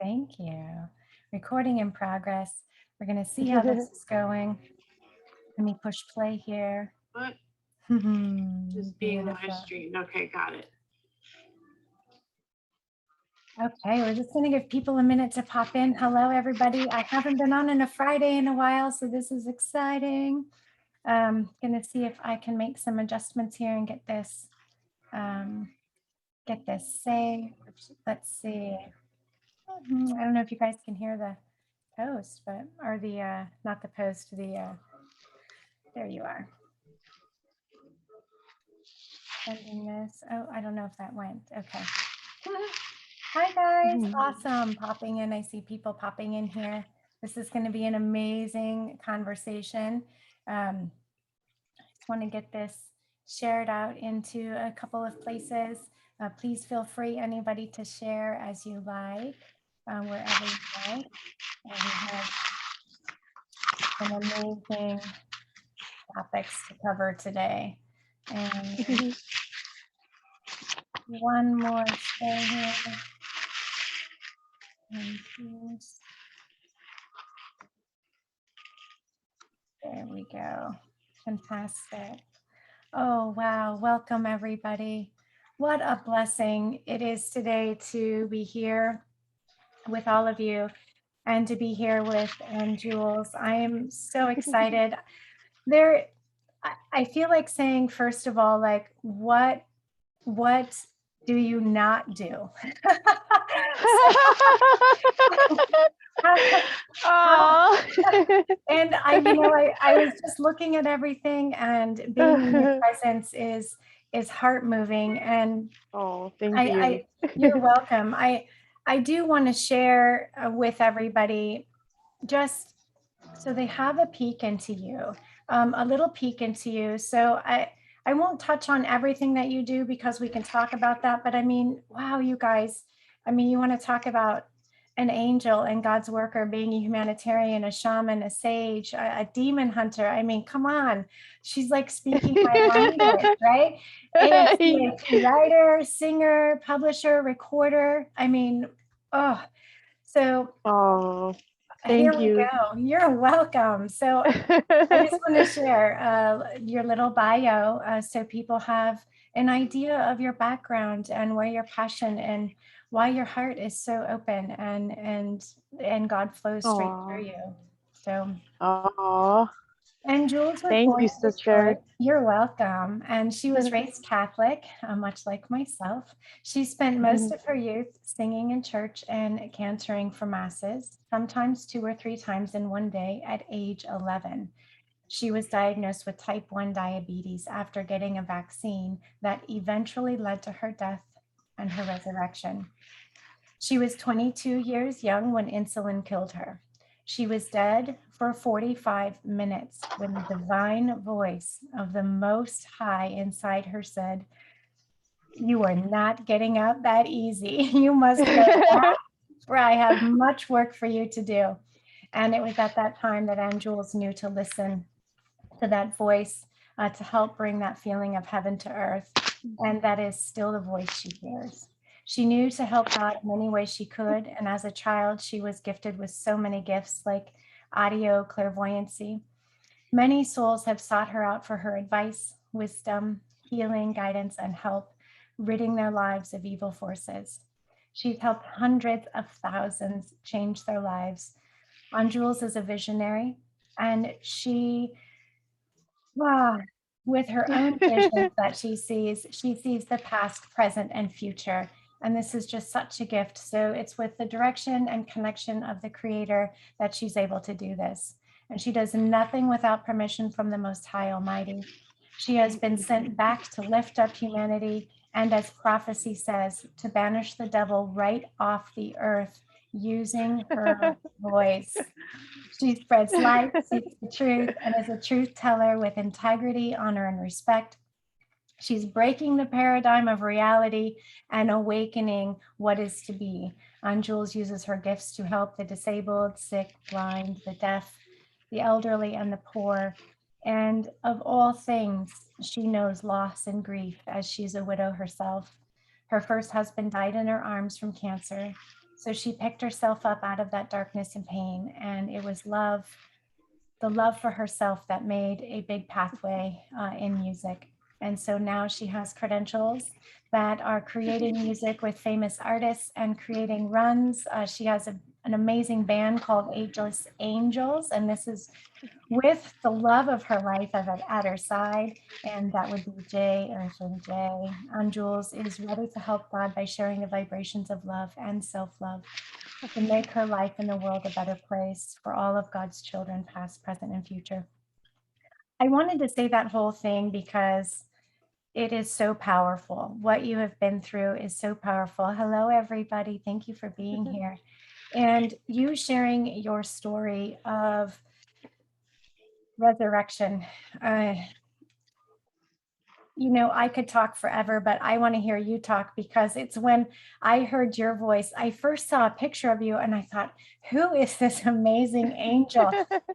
Thank you. Recording in progress. We're going to see how this is going. Let me push play here. What? Just being live Beautiful. streamed. Okay, got it. Okay, we're just going to give people a minute to pop in. Hello, everybody. I haven't been on a Friday in a while, so this is exciting. Going to see if I can make some adjustments here and get this saved. Let's see. I don't know if you guys can hear the post, but or the not the post, the there you are. Sending this. Oh, I don't know if that went. Okay. Hi guys, awesome. Popping in. I see people popping in here. This is going to be an amazing conversation. I just want to get this shared out into a couple of places. Please feel free, anybody, to share as you like, wherever you like. We have some amazing topics to cover today. And one more share here. There we go. Fantastic. Oh, wow. Welcome, everybody. What a blessing it is today to be here with all of you and to be here with Annjewelz. I am so excited. I feel like saying, first of all, like, what do you not do? And I was just looking at everything, and being in your presence is heart moving. And thank you. You're welcome. I do want to share with everybody, just so they have a peek into you, a little peek into you. So I won't touch on everything that you do because we can talk about that. But I mean, wow, you guys, I mean, you want to talk about an angel and God's worker, being a humanitarian, a shaman, a sage, a demon hunter. I mean, come on. She's like speaking my language, right? ASCAP writer, singer, publisher, recorder. I mean, so thank here you. we go. You're welcome. So I just want to share your little bio so people have an idea of your background and where your passion and why your heart is so open and God flows straight through you. So Annjewelz was thank born you, in sister. Detroit. You're welcome. And she was raised Catholic, much like myself. She spent most of her youth singing in church and cantoring for masses, sometimes 2 or 3 times in one day at age 11. She was diagnosed with type 1 diabetes after getting a vaccine that eventually led to her death and her resurrection. She was 22 years young when insulin killed her. She was dead for 45 minutes when the divine voice of the Most High inside her said, "You are not getting out that easy. You must go back, for I have much work for you to do." And it was at that time that Annjewelz knew to listen to that voice to help bring that feeling of heaven to earth. And that is still the voice she hears. She knew to help God in any way she could. And as a child, she was gifted with so many gifts like audio, clairvoyancy. Many souls have sought her out for her advice, wisdom, healing, guidance, and help, ridding their lives of evil forces. She's helped hundreds of thousands change their lives. Annjewelz is a visionary, and she, with her own visions that she sees the past, present, and future. And this is just such a gift. So it's with the direction and connection of the Creator that she's able to do this. And she does nothing without permission from the Most High Almighty. She has been sent back to lift up humanity, and as prophecy says, to banish the devil right off the earth using her voice. She spreads light, seeks the truth, and is a truth teller with integrity, honor, and respect. She's breaking the paradigm of reality and awakening what is to be. Annjewelz uses her gifts to help the disabled, sick, blind, the deaf, the elderly, and the poor. And of all things, she knows loss and grief, as she's a widow herself. Her first husband died in her arms from cancer. So she picked herself up out of that darkness and pain, and it was love, the love for herself, that made a big pathway in music. And so now she has credentials that are creating music with famous artists and creating runs. She has an amazing band called Ageless Angels, and this is with the love of her life at her side, and that would be Jay, Earthling Jay. Annjewelz is ready to help God by sharing the vibrations of love and self-love to make her life in the world a better place for all of God's children, past, present, and future. I wanted to say that whole thing because it is so powerful. What you have been through is so powerful. Hello, everybody. Thank you for being here. And you sharing your story of resurrection. You know, I could talk forever, but I want to hear you talk, because it's when I heard your voice, I first saw a picture of you and I thought, who is this amazing angel?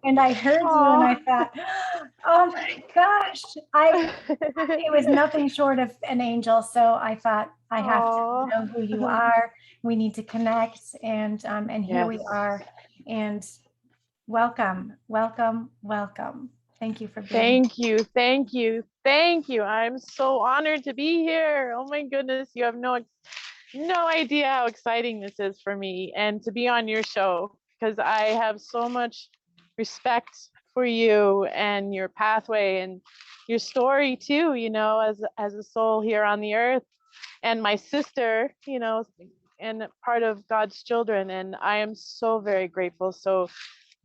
And I heard you and I thought, oh my gosh, it was nothing short of an angel. So I thought, I have to know who you are. We need to connect. And here we are. And welcome, welcome, welcome. Thank you for being here. Thank you. I'm so honored to be here. Oh my goodness, you have no idea how exciting this is for me, and to be on your show, because I have so much respect for you and your pathway and your story too, you know, as a soul here on the earth, and my sister, you know, and part of God's children. And I am so very grateful. So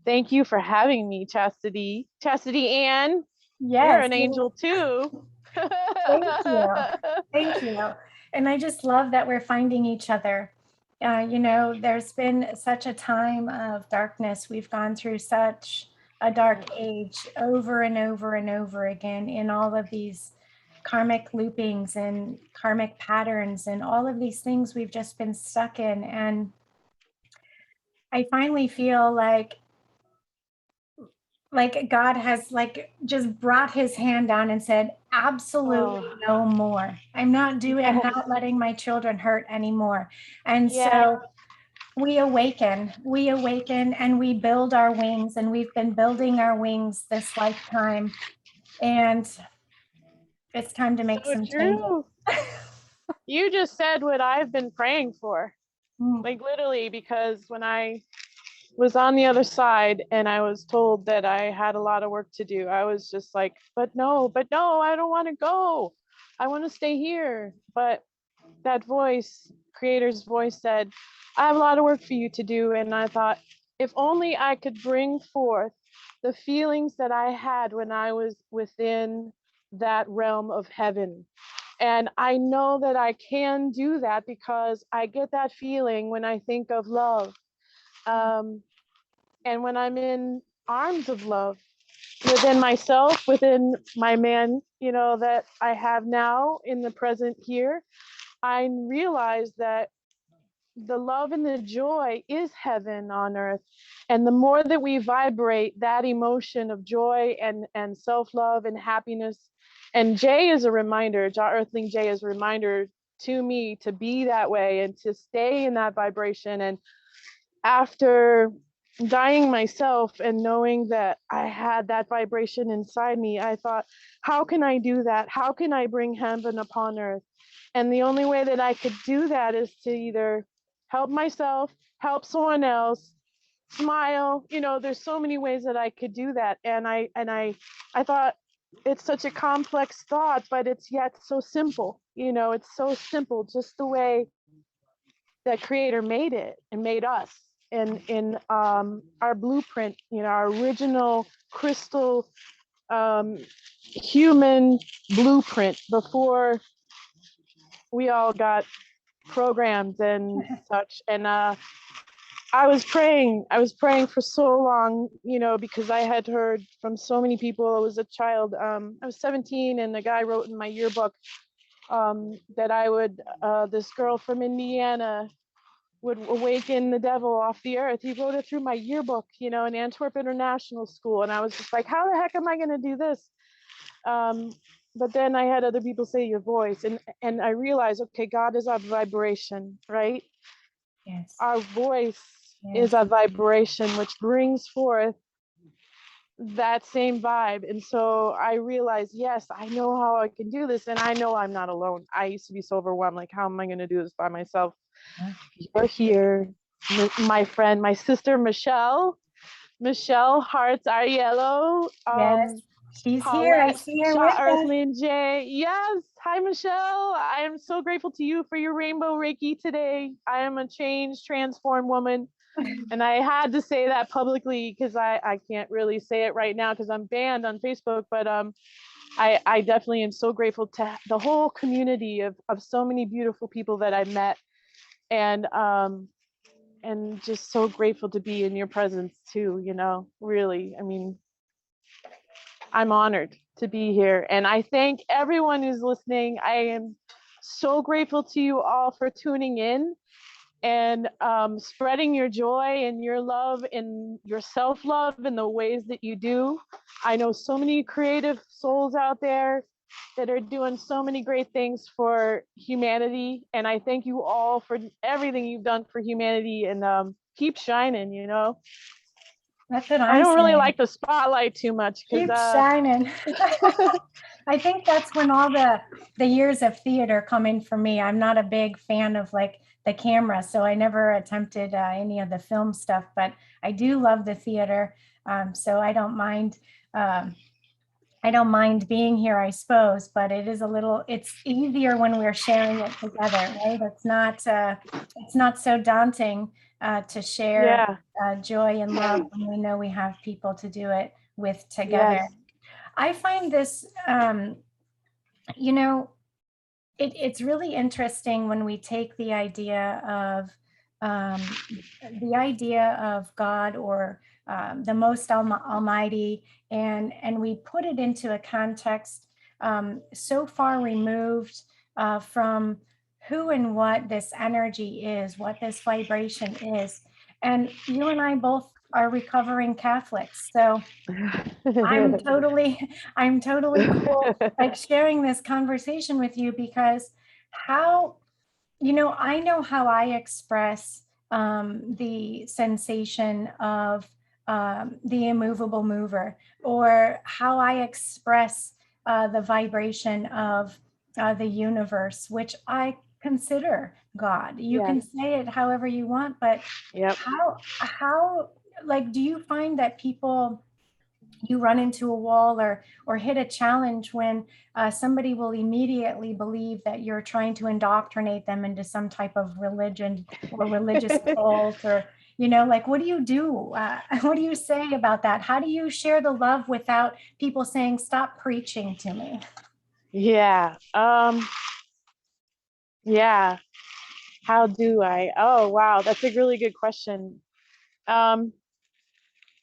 thank you for having me, Chastity. Chastity Ann, you're an angel too. Thank you. Thank you. And I just love that we're finding each other. You know, there's been such a time of darkness. We've gone through such a dark age over and over and over again in all of these karmic loopings and karmic patterns and all of these things we've just been stuck in. And I finally feel like God has just brought his hand down and said, absolutely no more. I'm not letting my children hurt anymore. And so we awaken and we build our wings, and we've been building our wings this lifetime. And it's time to make some changes. You just said what I've been praying for, like literally, because when I was on the other side and I was told that I had a lot of work to do, I was just like, but no, I don't want to go. I want to stay here. But that voice, Creator's voice, said, I have a lot of work for you to do. And I thought, if only I could bring forth the feelings that I had when I was within that realm of heaven. And I know that I can do that because I get that feeling when I think of love. And when I'm in arms of love within myself, within my man, you know, that I have now in the present here, I realize that the love and the joy is heaven on earth. And the more that we vibrate that emotion of joy and self-love and happiness, and Jay is a reminder, Earthling Jay is a reminder to me to be that way and to stay in that vibration. And after dying myself and knowing that I had that vibration inside me, I thought, how can I do that? How can I bring heaven upon earth? And the only way that I could do that is to either help myself, help someone else, smile. You know, there's so many ways that I could do that. And I thought, it's such a complex thought, but it's yet so simple. You know, it's so simple, just the way that Creator made it and made us. In our blueprint, you know, our original crystal human blueprint before we all got programmed and such. And I was praying for so long, you know, because I had heard from so many people. I was a child. I was 17, and the guy wrote in my yearbook that I would, this girl from Indiana would awaken the devil off the earth. He wrote it through my yearbook, you know, in Antwerp International School. And I was just like, how the heck am I going to do this? But then I had other people say your voice, and I realized, okay, God is our vibration, right? Yes. our voice Yes. is a vibration which brings forth that same vibe. And so I realized, yes, I know how I can do this. And I know I'm not alone. I used to be so overwhelmed. Like, how am I going to do this by myself? Yeah. You're here, my friend, my sister, Michelle Hearts are yellow. Yes. She's here. I Paulette see her with Shaw, us. Earthling Jay. Yes. Hi, Michelle. I am so grateful to you for your rainbow Reiki today. I am a changed, transformed woman. And I had to say that publicly because I can't really say it right now because I'm banned on Facebook. But I definitely am so grateful to the whole community of so many beautiful people that I met. And just so grateful to be in your presence too, really. I mean, I'm honored to be here. And I thank everyone who's listening. I am so grateful to you all for tuning in and spreading your joy and your love and your self-love in the ways that you do. I know so many creative souls out there that are doing so many great things for humanity. And I thank you all for everything you've done for humanity, and keep shining. That's what I I'm don't really saying. like the spotlight too much because Keep shining. I think that's when all the years of theater come in for me. I'm not a big fan of like the camera, so I never attempted any of the film stuff, but I do love the theater. So I don't mind. I don't mind being here, I suppose, but it's easier when we're sharing it together, right? It's not so daunting to share yeah, joy and love when we know we have people to do it with together. yes, I find this, you know, it's really interesting when we take the idea of God or the Most Almighty, and we put it into a context so far removed from who and what this energy is, what this vibration is. And you and I both are recovering Catholics, so I'm totally, I'm totally cool, like sharing this conversation with you because how, I know how I express the sensation of the immovable mover, or how I express the vibration of the universe, which I consider God. You yes, can say it however you want, but yep. how, like, do you find that you run into a wall or hit a challenge when somebody will immediately believe that you're trying to indoctrinate them into some type of religion or religious cult, or like, what do you do? What do you say about that? How do you share the love without people saying, stop preaching to me? Yeah. Yeah. How do I? Oh, wow. That's a really good question. Um,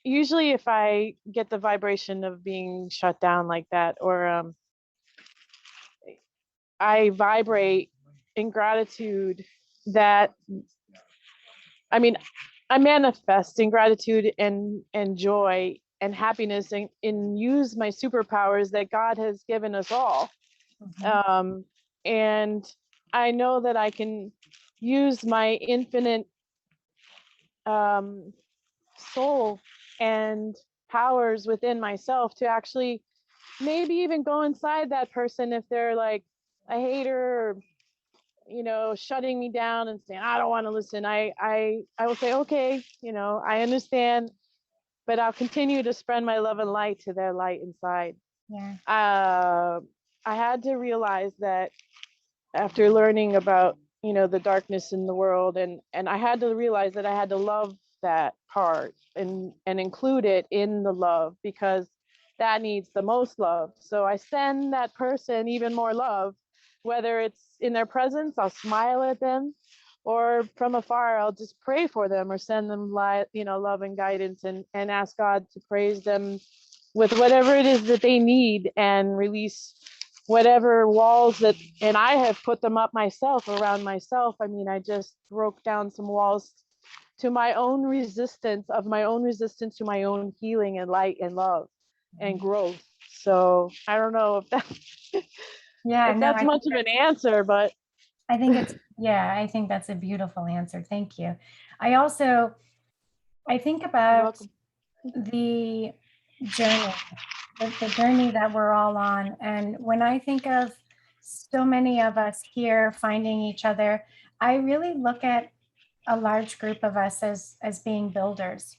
Usually if I get the vibration of being shut down like that, or I vibrate in gratitude that, I mean, I manifest in gratitude and joy and happiness, and use my superpowers that God has given us all. Um, and I know that I can use my infinite soul and powers within myself to actually maybe even go inside that person if they're like a hater, or shutting me down and saying I don't want to listen. I will say, okay, I understand, but I'll continue to spread my love and light to their light inside. Yeah. I had to realize that after learning about the darkness in the world, and I had to realize that I had to love that part and include it in the love, because that needs the most love. So I send that person even more love, whether it's in their presence, I'll smile at them, or from afar I'll just pray for them or send them love and guidance, and ask God to praise them with whatever it is that they need, and release whatever walls that, and I have put them up myself around myself. I mean, I just broke down some walls to my own resistance to my own healing and light and love and growth. So I don't know if that Yeah, if no, that's much of an answer, but I think it's Yeah, I think that's a beautiful answer. Thank you. I think You're about welcome. the journey, the journey that we're all on. And when I think of so many of us here finding each other, I really look at a large group of us as being builders.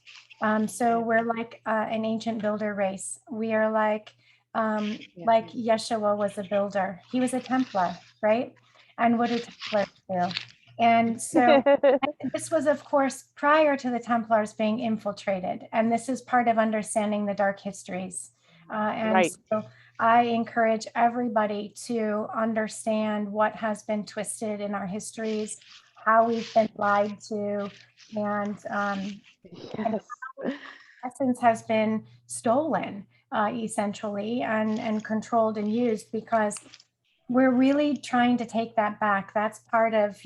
So we're like an ancient builder race. We are like Yeshua was a builder. He was a Templar, right? And what do Templars do? And so this was, of course, prior to the Templars being infiltrated. And this is part of understanding the dark histories. And Right. so I encourage everybody to understand what has been twisted in our histories, how we've been lied to, and Yes. essence has been stolen essentially and controlled and used, because we're really trying to take that back. That's part of,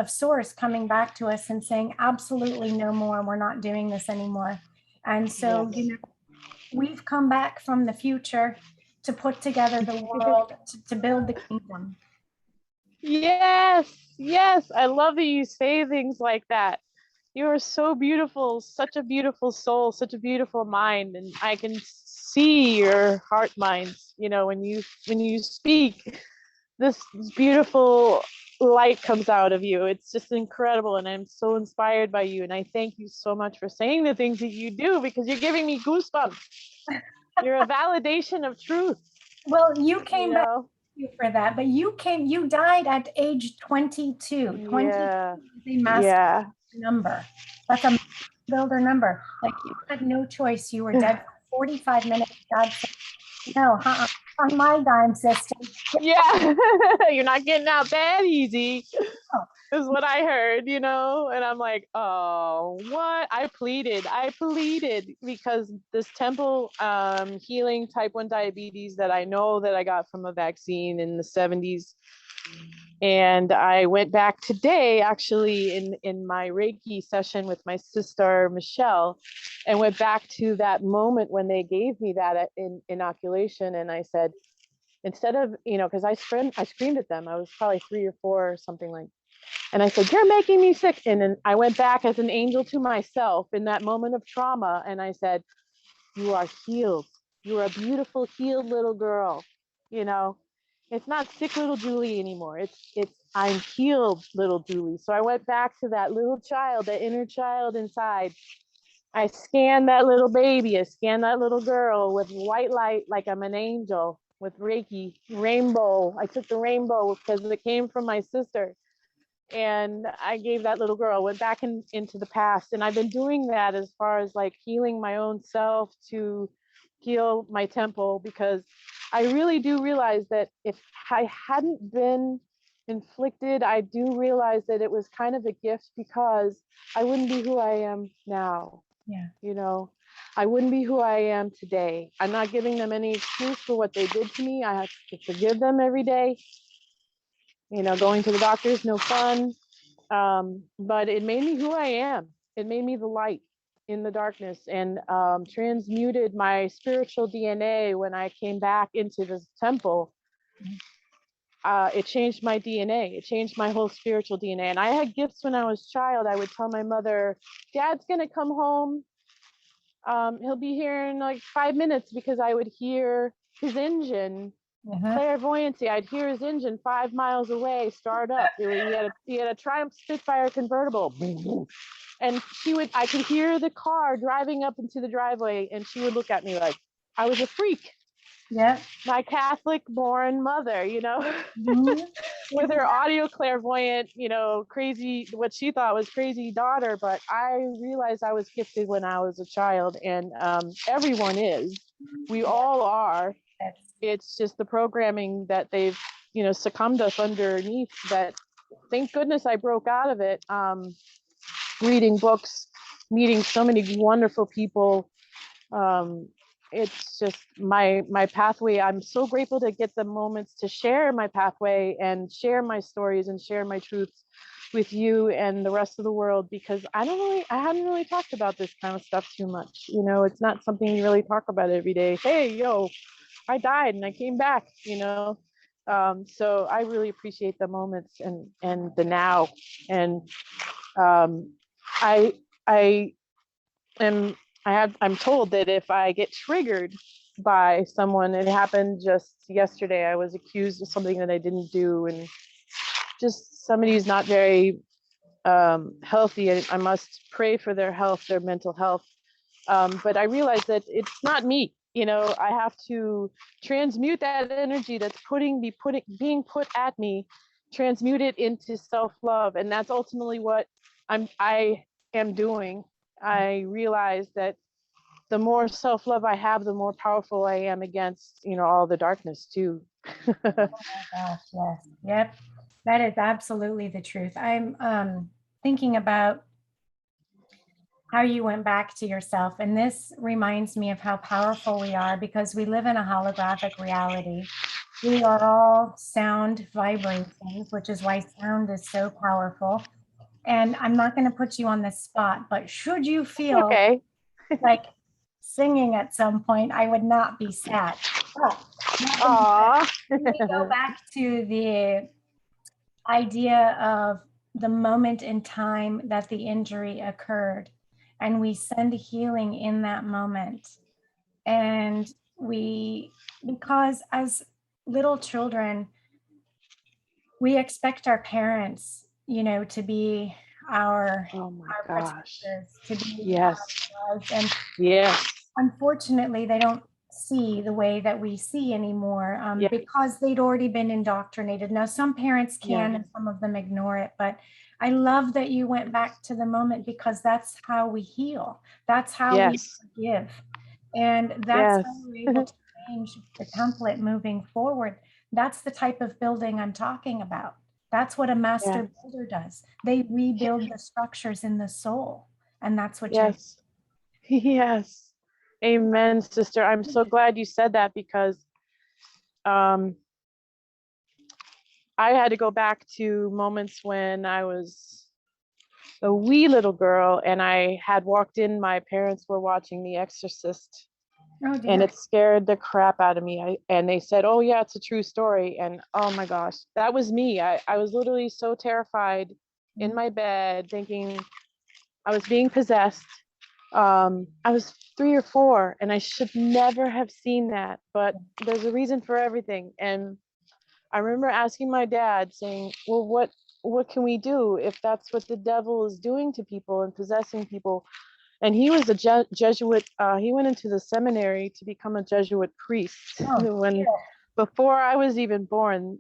of source coming back to us and saying, absolutely no more. We're not doing this anymore. And so, Yes. we've come back from the future to put together the world, to build the kingdom. Yes. Yes. I love that you say things like that. You are so beautiful, such a beautiful soul, such a beautiful mind, and I can see your heart minds, when you speak. This beautiful light comes out of you. It's just incredible, and I'm so inspired by you, and I thank you so much for saying the things that you do, because you're giving me goosebumps. You're a validation of truth. Well, you came back for that, but you died at age 22. 22 Yeah. is a master Yeah. number. That's a builder number. Like, you had no choice. You were dead for 45 minutes. God said, no, on my dime, sister. Yeah. You're not getting out that easy, is what I heard, and I'm like, oh, what? I pleaded because this temple healing type 1 diabetes that I know that I got from a vaccine in the 70s. And I went back today, actually, in my Reiki session with my sister, Michelle, and went back to that moment when they gave me that inoculation. And I said, instead of, because I screamed at them. I was probably 3 or 4 or something like. And I said, you're making me sick. And then I went back as an angel to myself in that moment of trauma. And I said, you are healed. You are a beautiful, healed little girl. It's not sick little Julie anymore. It's I'm healed little Julie. So I went back to that little child, that inner child inside. I scanned that little baby. I scanned that little girl with white light, like I'm an angel, with Reiki, rainbow. I took the rainbow because it came from my sister. And I gave that little girl, went back into the past. And I've been doing that as far as like healing my own self to heal my temple, because I really do realize that if I hadn't been inflicted, I do realize that it was kind of a gift, because I wouldn't be who I am now. Yeah. I wouldn't be who I am today. I'm not giving them any excuse for what they did to me. I have to forgive them every day. Going to the doctor is no fun. But it made me who I am. It made me the light in the darkness, and transmuted my spiritual DNA when I came back into this temple. It changed my DNA. It changed my whole spiritual DNA. And I had gifts when I was a child. I would tell my mother, Dad's going to come home. He'll be here in like 5 minutes, because I would hear his engine. Clairvoyancy. I'd hear his engine 5 miles away start up. He had a Triumph Spitfire convertible, and I could hear the car driving up into the driveway, and she would look at me like I was a freak. Yeah. My Catholic born mother, Mm-hmm. with her audio clairvoyant, crazy, what she thought was crazy daughter. But I realized I was gifted when I was a child, and everyone is. We all are. It's just the programming that they've, succumbed us underneath. That, thank goodness I broke out of it. Reading books, meeting so many wonderful people. It's just my pathway. I'm so grateful to get the moments to share my pathway and share my stories and share my truths with you and the rest of the world, because I hadn't really talked about this kind of stuff too much. It's not something you really talk about every day. Hey, yo, I died and I came back, So I really appreciate the moments and the now. And I I am I'm told that if I get triggered by someone, it happened just yesterday. I was accused of something that I didn't do, and just somebody who's not very healthy. I must pray for their health, their mental health. But I realized that it's not me. You know, I have to transmute that energy that's being put at me, transmute it into self-love, and that's ultimately what I am doing. I realize that the more self-love I have, the more powerful I am against, all the darkness too. Gosh, yes. Yep. That is absolutely the truth. I'm thinking about how you went back to yourself. And this reminds me of how powerful we are because we live in a holographic reality. We are all sound vibrations, which is why sound is so powerful. And I'm not going to put you on the spot, but should you feel Okay. like singing at some point, I would not be sad. But Aww. we go back to the idea of the moment in time that the injury occurred, and we send healing in that moment. And because as little children, we expect our parents, to be our Oh my our gosh. protectors, to be Yes. our guides. And Yes. unfortunately, they don't see the way that we see anymore Yes. because they'd already been indoctrinated. Now, some parents can, Yeah. and some of them ignore it, but I love that you went back to the moment because that's how we heal. That's how we Yes. forgive. And that's Yes. how we're able to change the template moving forward. That's the type of building I'm talking about. That's what a master Yes. builder does. They rebuild the structures in the soul. And that's what you're. Yes. Yes. Amen, sister. I'm so glad you said that because I had to go back to moments when I was a wee little girl and I had walked in, my parents were watching The Exorcist, Oh, and dear. it scared the crap out of me. And they said, oh yeah, it's a true story. And oh my gosh, that was me. I was literally so terrified in my bed thinking I was being possessed. I was 3 or 4 and I should never have seen that, but there's a reason for everything. And I remember asking my dad saying, well, what can we do if that's what the devil is doing to people and possessing people? And he was a Jesuit. He went into the seminary to become a Jesuit priest Oh, when dear. before I was even born.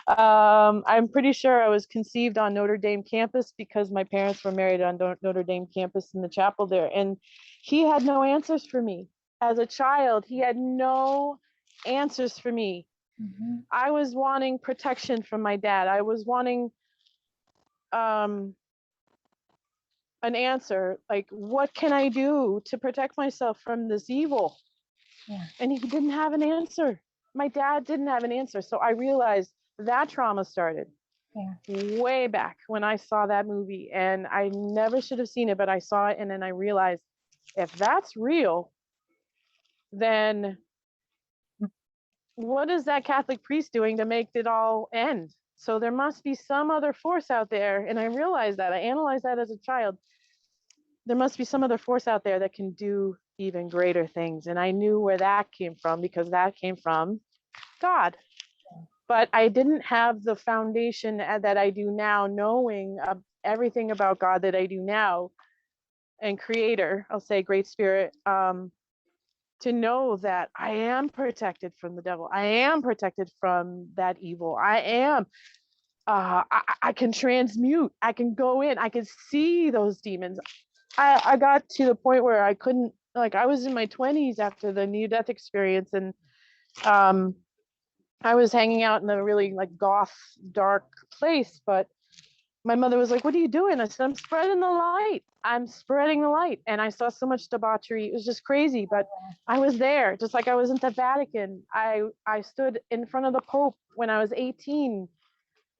I'm pretty sure I was conceived on Notre Dame campus because my parents were married on Notre Dame campus in the chapel there. And he had no answers for me. As a child, he had no answers for me. Mhm. I was wanting protection from my dad. I was wanting an answer, like, what can I do to protect myself from this evil? Yeah. And he didn't have an answer. My dad didn't have an answer. So I realized that trauma started way back when I saw that movie, and I never should have seen it, but I saw it. And then I realized if that's real, then what is that Catholic priest doing to make it all end? So there must be some other force out there. And I realized that. I analyzed that as a child. There must be some other force out there that can do even greater things. And I knew where that came from because that came from God. But I didn't have the foundation that I do now, knowing everything about God that I do now, and creator, I'll say great spirit, to know that I am protected from the devil. I am protected from that evil. I can transmute. I can go in. I can see those demons. I got to the point where I couldn't, like, I was in my 20s after the near-death experience, and I was hanging out in a really like goth, dark place, but my mother was like, what are you doing? I said, I'm spreading the light. I'm spreading the light. And I saw so much debauchery. It was just crazy, but I was there, just like I was in the Vatican. I stood in front of the Pope when I was 18.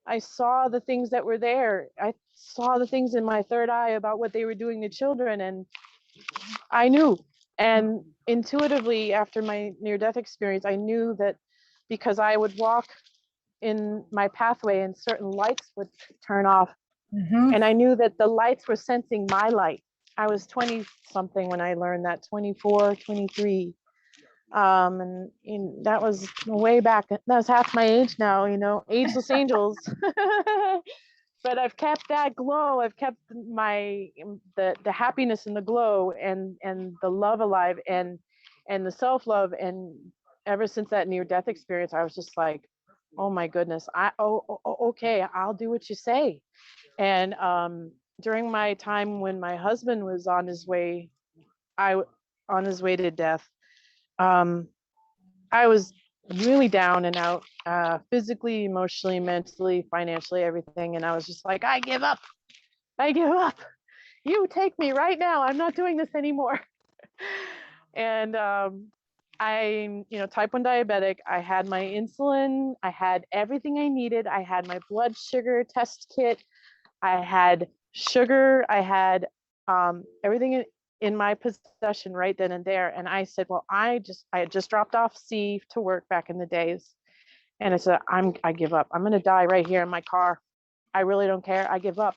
I saw the things that were there. I saw the things in my third eye about what they were doing to children. And I knew. And intuitively, after my near-death experience, I knew that because I would walk in my pathway and certain lights would turn off. And I knew that the lights were sensing my light. I was 20 something when I learned that, 24, 23. And that was way back. That was half my age now, Ageless Angels. But I've kept that glow. I've kept the happiness and the glow and the love alive and the self-love. And ever since that near-death experience, I was just like, oh my goodness, okay, I'll do what you say. And during my time when my husband was on his way to death, I was really down and out, physically, emotionally, mentally, financially, everything. And I was just like, I give up. You take me right now. I'm not doing this anymore. And I, type 1 diabetic. I had my insulin. I had everything I needed. I had my blood sugar test kit. I had sugar. I had everything in my possession right then and there. And I said, well, I had just dropped off C to work back in the days. And I said, I give up. I'm going to die right here in my car. I really don't care. I give up.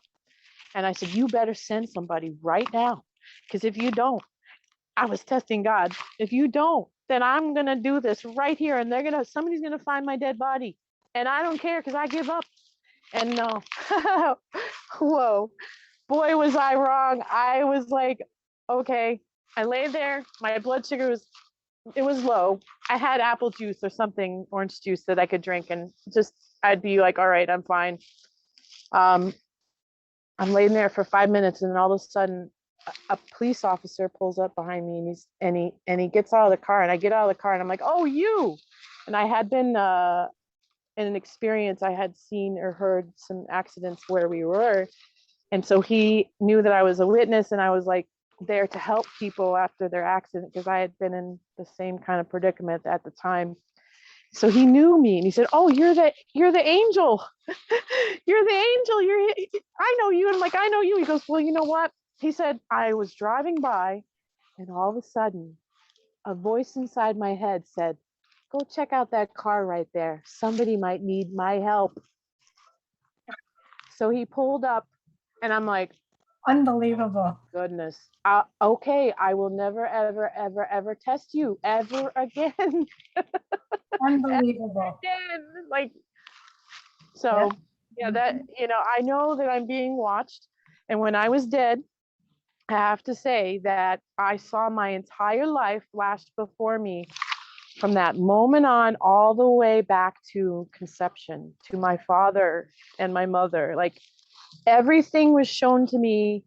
And I said, you better send somebody right now. Because if you don't, I was testing God. If you don't, then I'm going to do this right here. And somebody's going to find my dead body. And I don't care because I give up. And no, whoa, boy, was I wrong. I was like, okay. I lay there. My blood sugar was low. I had apple juice or something, orange juice that I could drink, and I'd be like, all right, I'm fine. I'm laying there for 5 minutes, and all of a sudden, a police officer pulls up behind me, and he gets out of the car, and I get out of the car, and I'm like, oh, you. And I had been in an experience, I had seen or heard some accidents where we were. And so he knew that I was a witness, and I was like there to help people after their accident because I had been in the same kind of predicament at the time. So he knew me, and he said, oh, you're the angel. You're the angel. I know you. And I'm like, I know you. He goes, well, you know what? He said, I was driving by, and all of a sudden, a voice inside my head said, go check out that car right there. Somebody might need my help. So he pulled up, and I'm like, unbelievable. Goodness. Okay, I will never, ever, ever, ever test you ever again. Unbelievable. Like, so yeah, that, I know that I'm being watched. And when I was dead, I have to say that I saw my entire life flashed before me from that moment on all the way back to conception, to my father and my mother. Like, everything was shown to me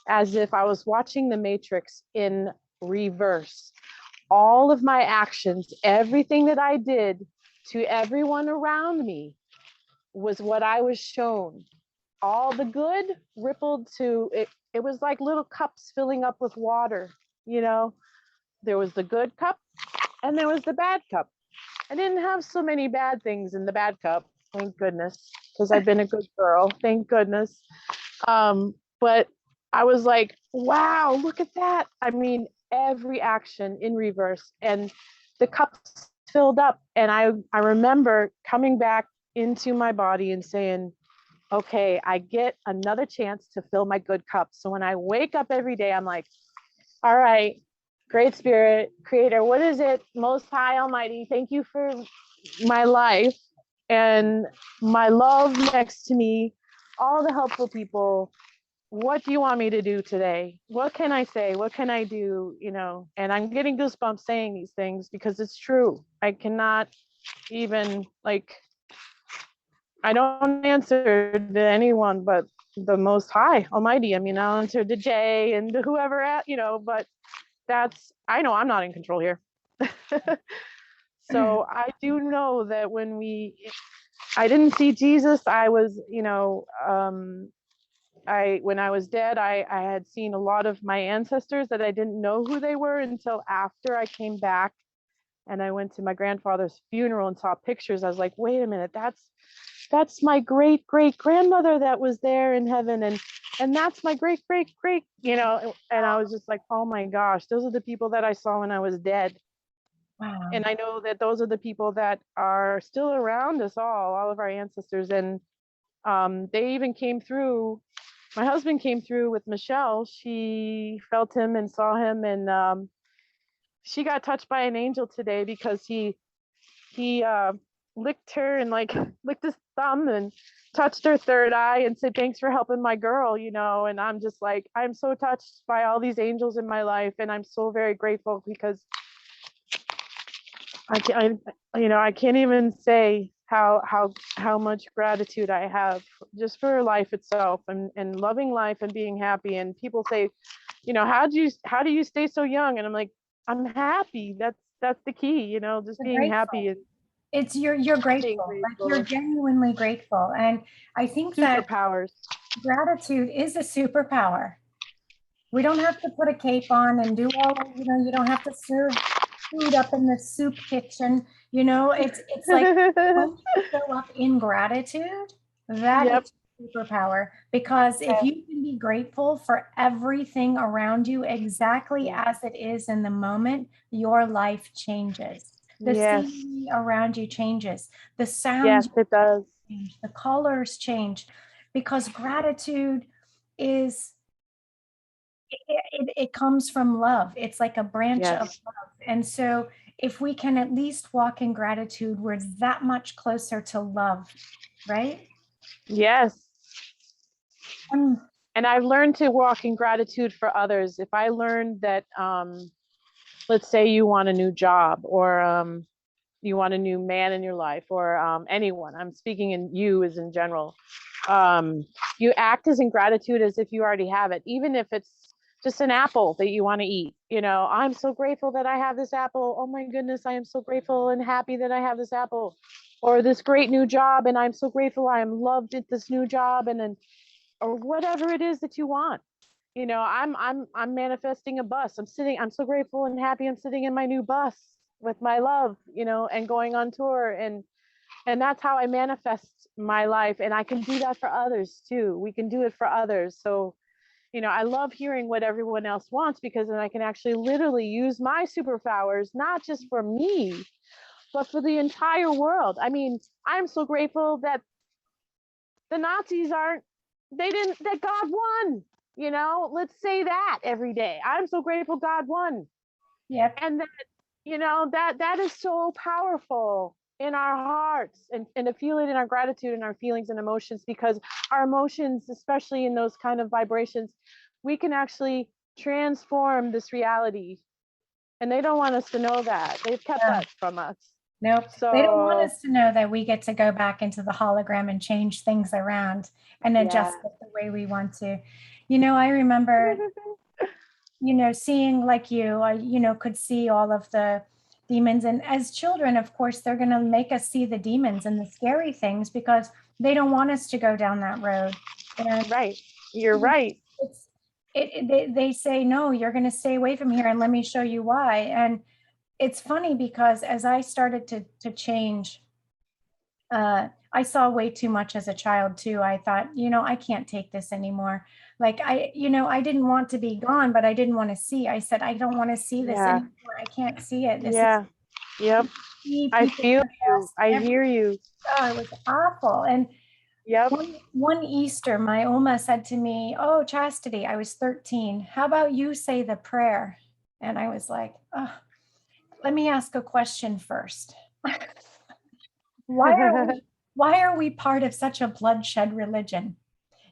as if I was watching the Matrix in reverse. All of my actions, everything that I did to everyone around me was what I was shown. All the good rippled to it. It was like little cups filling up with water. There was the good cup and there was the bad cup. I didn't have so many bad things in the bad cup, thank goodness, because I've been a good girl, thank goodness. But I was like, wow, look at that. I mean, every action in reverse, and the cups filled up. And I remember coming back into my body and saying, okay, I get another chance to fill my good cup. So when I wake up every day, I'm like, all right, Great Spirit, Creator, what is it? Most High Almighty, thank you for my life and my love next to me, all the helpful people. What do you want me to do today? What can I say? What can I do? And I'm getting goosebumps saying these things because it's true. I cannot even, I don't answer to anyone but the Most High Almighty. I mean, I'll answer to Jay and to whoever, but I know I'm not in control here. So I do know that when I didn't see Jesus, I was, when I was dead, I had seen a lot of my ancestors that I didn't know who they were until after I came back and I went to my grandfather's funeral and saw pictures. I was like, wait a minute, that's my great grandmother that was there in heaven, and that's my great, and I was just like, oh my gosh, those are the people that I saw when I was dead. Wow. And I know that those are the people that are still around us all of our ancestors. And they even came through. My husband came through with Michelle. She felt him and saw him, and she got touched by an angel today because he licked her and like licked his thumb and touched her third eye and said, "Thanks for helping my girl," you know. And I'm just like, I'm so touched by all these angels in my life, and I'm so very grateful because I can't even say how much gratitude I have just for life itself and loving life and being happy. And people say, how do you stay so young? And I'm like, I'm happy. That's the key, just You're being grateful. happy and You're grateful. Like you're genuinely grateful. And I think that superpowers. Gratitude is a superpower. We don't have to put a cape on and do all, you don't have to serve food up in the soup kitchen. It's like when you show up in gratitude, that Yep. is superpower. Because if you can be grateful for everything around you exactly as it is in the moment, your life changes. The scenery around you changes. The sounds it does. change. The colors change. Because gratitude is it comes from love. It's like a branch of love. And so if we can at least walk in gratitude, we're that much closer to love, right? Yes. And I've learned to walk in gratitude for others. If I learned that, let's say you want a new job, or you want a new man in your life, or anyone, I'm speaking in you as in general, you act as in gratitude as if you already have it, even if it's just an apple that you want to eat. I'm so grateful that I have this apple. Oh my goodness, I am so grateful and happy that I have this apple, or this great new job, and I'm so grateful I am loved at this new job, and then, or whatever it is that you want. I'm manifesting a bus. I'm so grateful and happy I'm sitting in my new bus with my love, and going on tour, and that's how I manifest my life. And I can do that for others too. We can do it for others. So, I love hearing what everyone else wants, because then I can actually literally use my superpowers, not just for me, but for the entire world. I mean, I'm so grateful that the Nazis that God won. Let's say that every day. I'm so grateful God won. Yep. And that is so powerful in our hearts, and to feel it in our gratitude and our feelings and emotions, because our emotions, especially in those kind of vibrations, we can actually transform this reality. And they don't want us to know that. They've kept that from us. Nope. So, they don't want us to know that we get to go back into the hologram and change things around and adjust it the way we want to. I remember, seeing like I, could see all of the demons. And as children, of course, they're going to make us see the demons and the scary things because they don't want us to go down that road. And right. You're right. They say, no, you're going to stay away from here. And let me show you why. And it's funny because as I started to change, I saw way too much as a child too. I thought, I can't take this anymore. Like I didn't want to be gone, but I didn't want to see. I said, I don't want to see this anymore. I can't see it. This is yep. I feel you. I hear you. Oh, it was awful. And yep. One Easter, my Oma said to me, "Oh, Chastity, I was 13. How about you say the prayer?" And I was like, oh, let me ask a question first. Why are we part of such a bloodshed religion?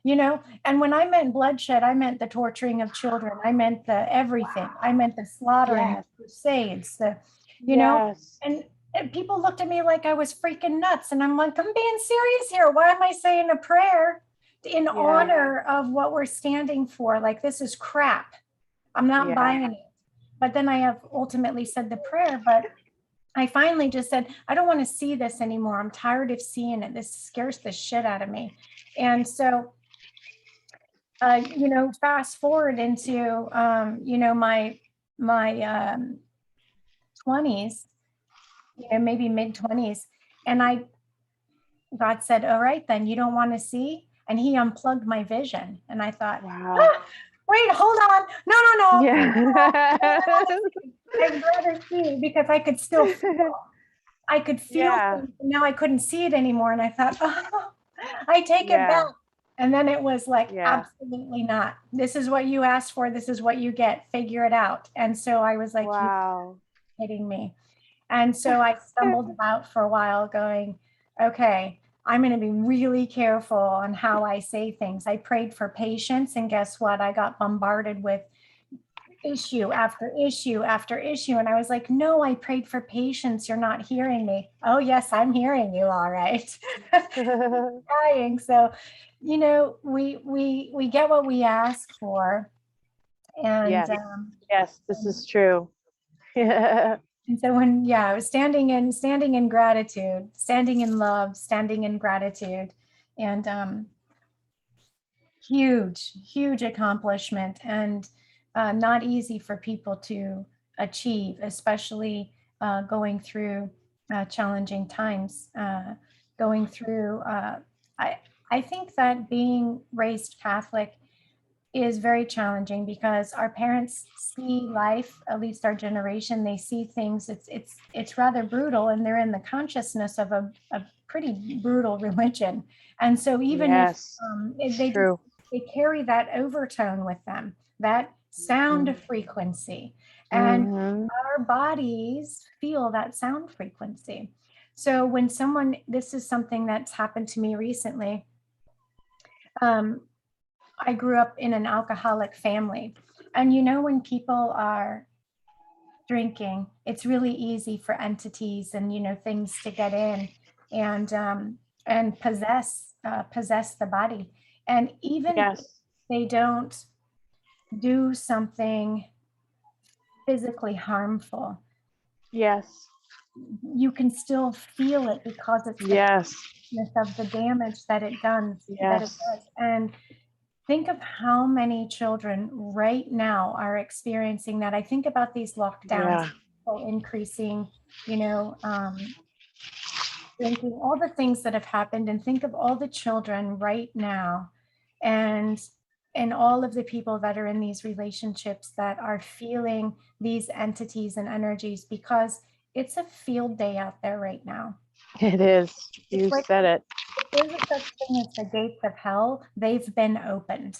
And when I meant bloodshed, I meant the torturing of children. I meant the everything. I meant the slaughtering, the crusades, and people looked at me like I was freaking nuts. And I'm like, I'm being serious here. Why am I saying a prayer in honor of what we're standing for? Like, this is crap. I'm not buying it. But then I have ultimately said the prayer, but I finally just said, I don't want to see this anymore. I'm tired of seeing it. This scares the shit out of me. And so, fast forward into, my 20s, maybe mid 20s. And God said, all right, then you don't want to see. And he unplugged my vision. And I thought, wow. Wait, hold on. No. Yeah. I'd rather see because I could feel Yeah. things, and now I couldn't see it anymore. And I thought, oh, I take it back. Yeah. And then it was like, Yeah. absolutely not. This is what you asked for. This is what you get. Figure it out. And so I was like, you're Wow. kidding me. And so I stumbled about for a while going, okay, I'm going to be really careful on how I say things. I prayed for patience, and guess what? I got bombarded with issue after issue after issue. And I was like, no, I prayed for patience. You're not hearing me. Oh, yes, I'm hearing you. All right. Dying. So, we get what we ask for. And Yes. Yes, this is true. Yeah. and so when, yeah, I was standing in gratitude, standing in love, standing in gratitude, and huge accomplishment, and not easy for people to achieve, especially going through challenging times. Going through, I I think that being raised Catholic is very challenging because our parents see life, at least our generation, they see things, it's rather brutal, and they're in the consciousness of a pretty brutal religion. And so even if Yes, it's true. they carry that overtone with them, that sound frequency, and Mm-hmm. our bodies feel that sound frequency. So when someone, this is something that's happened to me recently. um, I grew up in an alcoholic family. And when people are drinking, it's really easy for entities and things to get in and possess the body. And even if Yes. they don't do something physically harmful, Yes. you can still feel it because it's the Yes. of the damage that it Yes. does. And think of how many children right now are experiencing that. I think about these lockdowns, Yeah. increasing, drinking, all the things that have happened, and think of all the children right now, and all of the people that are in these relationships that are feeling these entities and energies, because it's a field day out there right now. It is. It's You like, said it. if there's a such thing as the gates of hell, they've been opened.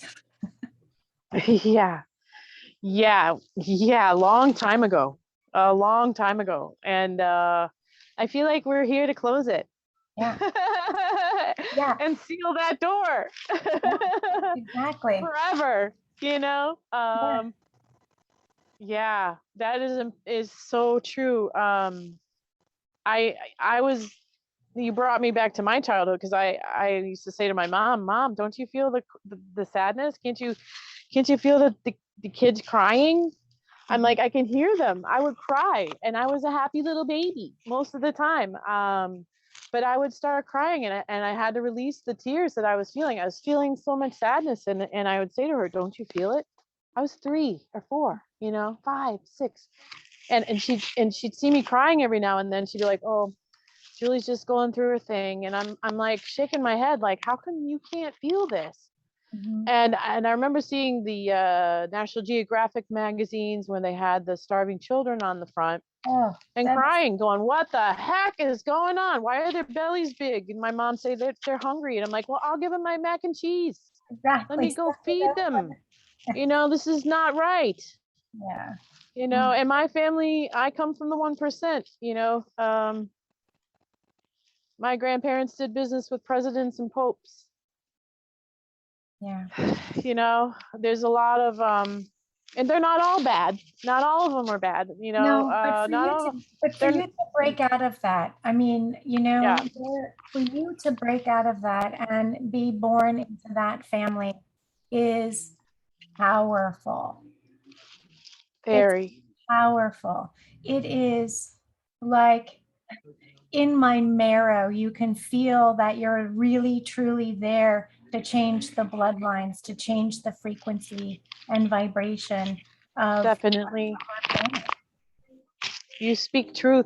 Yeah. Yeah. Yeah. Long time ago. A long time ago. And I feel like we're here to close it. Yeah. Yeah. And seal that door. Exactly. Forever, you know? Yeah. Yeah, that is so true. I was, you brought me back to my childhood because I used to say to my mom, don't you feel the sadness? Can't you feel the kids crying? I'm like, I can hear them. I would cry, and I was a happy little baby most of the time. But I would start crying, and I had to release the tears that I was feeling. I was feeling so much sadness, and I would say to her, "Don't you feel it?" I was 3 or 4, 5, 6, and she'd see me crying every now and then. She'd be like, "Oh, Julie's just going through her thing," and I'm like shaking my head, like, "How come you can't feel this?" Mhm. And I remember seeing the National Geographic magazines when they had the starving children on the front Oh, and that's crying, going, "What the heck is going on? Why are their bellies big?" And my mom say they're hungry, and I'm like, "Well, I'll give them my mac and cheese. Let exactly. me go Step it feed over. them. This is not right." Yeah. And my family, I come from the 1%. My grandparents did business with presidents and popes. Yeah. There's a lot of and they're not all bad. Not all of them are bad. No, Not all. but for They're you to break out of that, I mean, Yeah, for you to break out of that and be born into that family is powerful. It's very. powerful. It is like in my marrow, you can feel that you're really, truly there to change the bloodlines, to change the frequency and vibration of Definitely. our planet. You speak truth.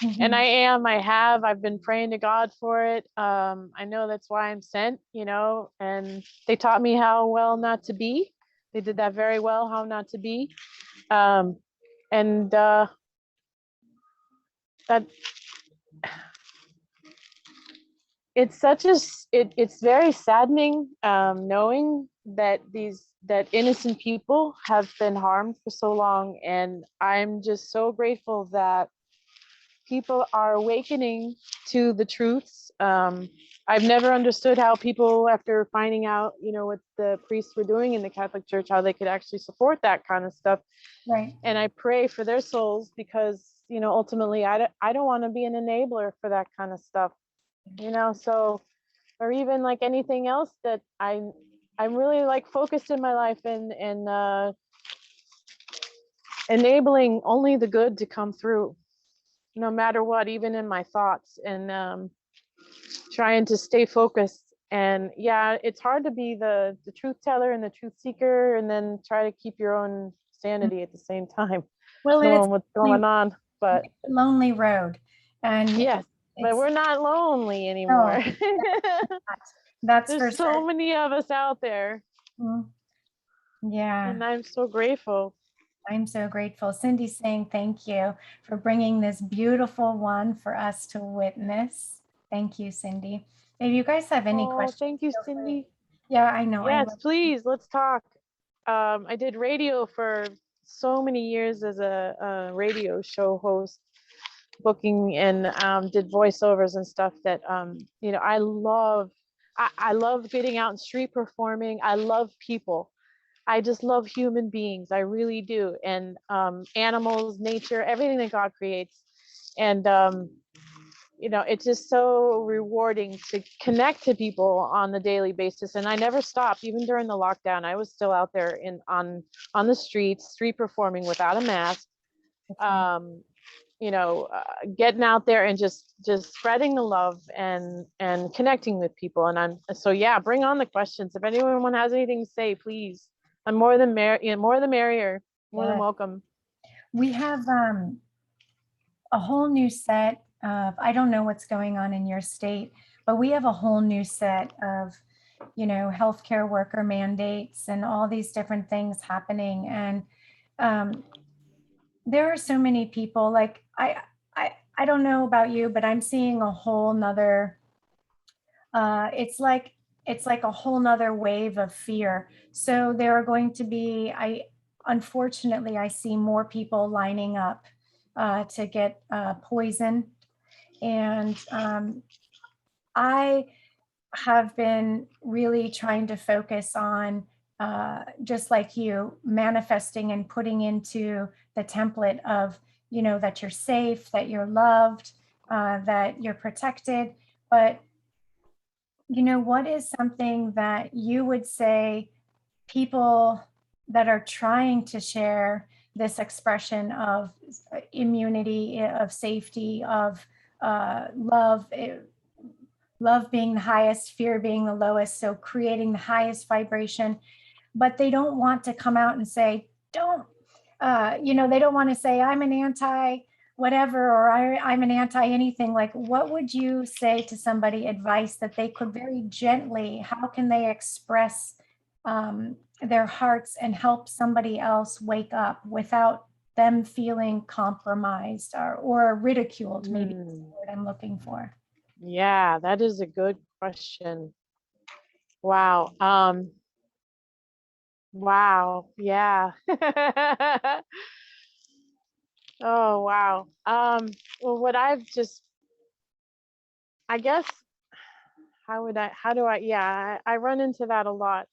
And Mhm. I've been praying to God for it. I know that's why I'm sent, and they taught me how well not to be. They did that very well, how not to be. Um, And that it's such a it's very saddening knowing that innocent people have been harmed for so long, and I'm just so grateful that people are awakening to the truths. I've never understood how people, after finding out, what the priests were doing in the Catholic Church, how they could actually support that kind of stuff. Right. And I pray for their souls, because ultimately I don't want to be an enabler for that kind of stuff. So, or even like anything else that I'm really like focused in my life, and enabling only the good to come through, no matter what, even in my thoughts, and trying to stay focused. And yeah, it's hard to be the truth teller and the truth seeker, and then try to keep your own sanity at the same time, Well, and it's knowing what's going on. But a lonely road. And yes, but we're not lonely anymore. That's for There's so sure. many of us out there. Yeah. And I'm so grateful. I'm so grateful. Cindy's saying thank you for bringing this beautiful one for us to witness. Thank you, Cindy. If you guys have any questions. Thank you, Cindy. Yeah, I know. Yes, please, let's talk. I did radio for so many years as a radio show host, booking, and did voiceovers and stuff that I love. I love getting out and street performing. I love people. I just love human beings. I really do. And animals, nature, everything that God creates. And it's just so rewarding to connect to people on the daily basis. And I never stopped, even during the lockdown. I was still out there on the streets, street performing without a mask. Getting out there and just spreading the love and connecting with people. And bring on the questions. If anyone has anything to say, please. I'm more the merrier, more than welcome. We have a whole new set of, I don't know what's going on in your state, but we have a whole new set of, healthcare worker mandates and all these different things happening. And there are so many people, like, I don't know about you, but I'm seeing a whole nother, it's like a whole nother wave of fear. So there are going to be, unfortunately, I see more people lining up to get poisoned. And I have been really trying to focus on, just like you, manifesting and putting into the template of, that you're safe, that you're loved, that you're protected. But, what is something that you would say people that are trying to share this expression of immunity, of safety, of love, love being the highest, fear being the lowest, so creating the highest vibration, but they don't want to come out and say, they don't want to say, I'm an anti whatever, or I'm an anti anything. Like, what would you say to somebody, advice that they could very gently, how can they express their hearts and help somebody else wake up without them feeling compromised or ridiculed, maybe is the word I'm looking for? Yeah, that is a good question. Wow. Wow. Yeah. Oh, wow. Well, what I've just, I guess, I run into that a lot.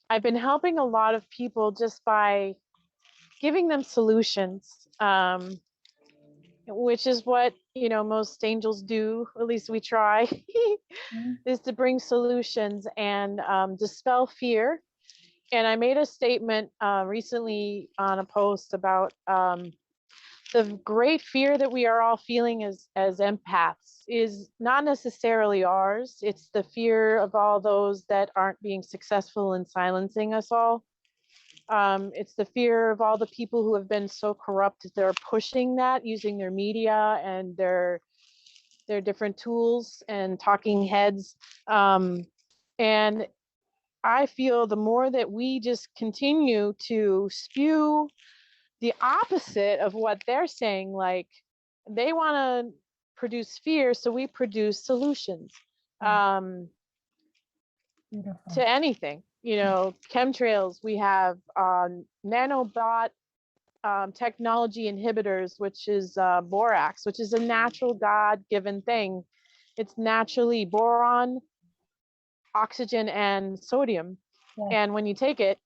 I've been helping a lot of people just by giving them solutions, which is what, most angels do, at least we try, is to bring solutions and dispel fear. And I made a statement recently on a post about the great fear that we are all feeling as empaths is not necessarily ours. It's the fear of all those that aren't being successful in silencing us all. It's the fear of all the people who have been so corrupt that they're pushing that, using their media and their different tools and talking heads. And I feel the more that we just continue to spew the opposite of what they're saying, like they want to produce fear, so we produce solutions Beautiful. to anything. Chemtrails, we have nanobot technology inhibitors, which is borax, which is a natural God-given thing. It's naturally boron, oxygen, and sodium. Yeah. And when you take it,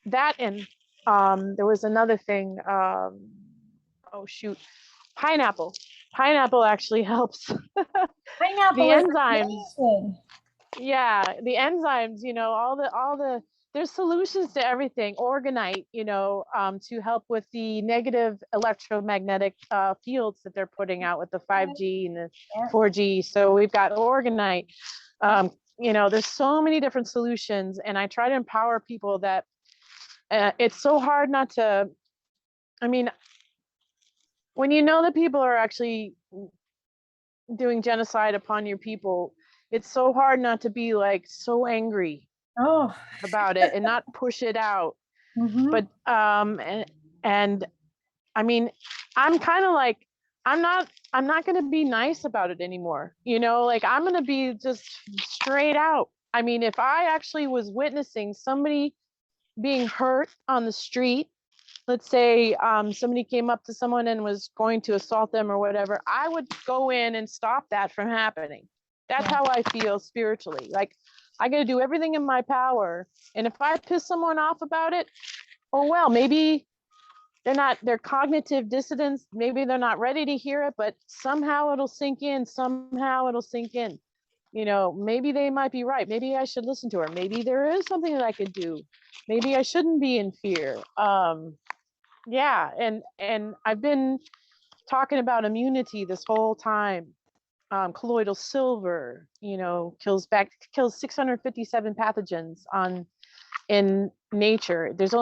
that and there was another thing. Oh shoot, pineapple. Pineapple actually helps. The Pineapple is enzymes. amazing. Yeah, the enzymes. All the there's solutions to everything. Organite, to help with the negative electromagnetic fields that they're putting out with the 5G and the Yeah. 4G. So we've got Organite. There's so many different solutions, and I try to empower people that it's so hard not to. I mean, when you know that people are actually doing genocide upon your people, it's so hard not to be like so angry Oh. about it and not push it out. Mm-hmm. But and I mean, I'm kind of like, I'm not going to be nice about it anymore. Like I'm going to be just straight out. I mean, if I actually was witnessing somebody being hurt on the street, let's say somebody came up to someone and was going to assault them or whatever, I would go in and stop that from happening. That's how I feel spiritually. Like I got to do everything in my power. And if I piss someone off about it, oh, well, maybe their cognitive dissonance, maybe they're not ready to hear it, but somehow it'll sink in. Maybe they might be right. Maybe I should listen to her. Maybe there is something that I could do. Maybe I shouldn't be in fear. Yeah. And I've been talking about immunity this whole time. Colloidal silver, kills 657 pathogens in nature. There's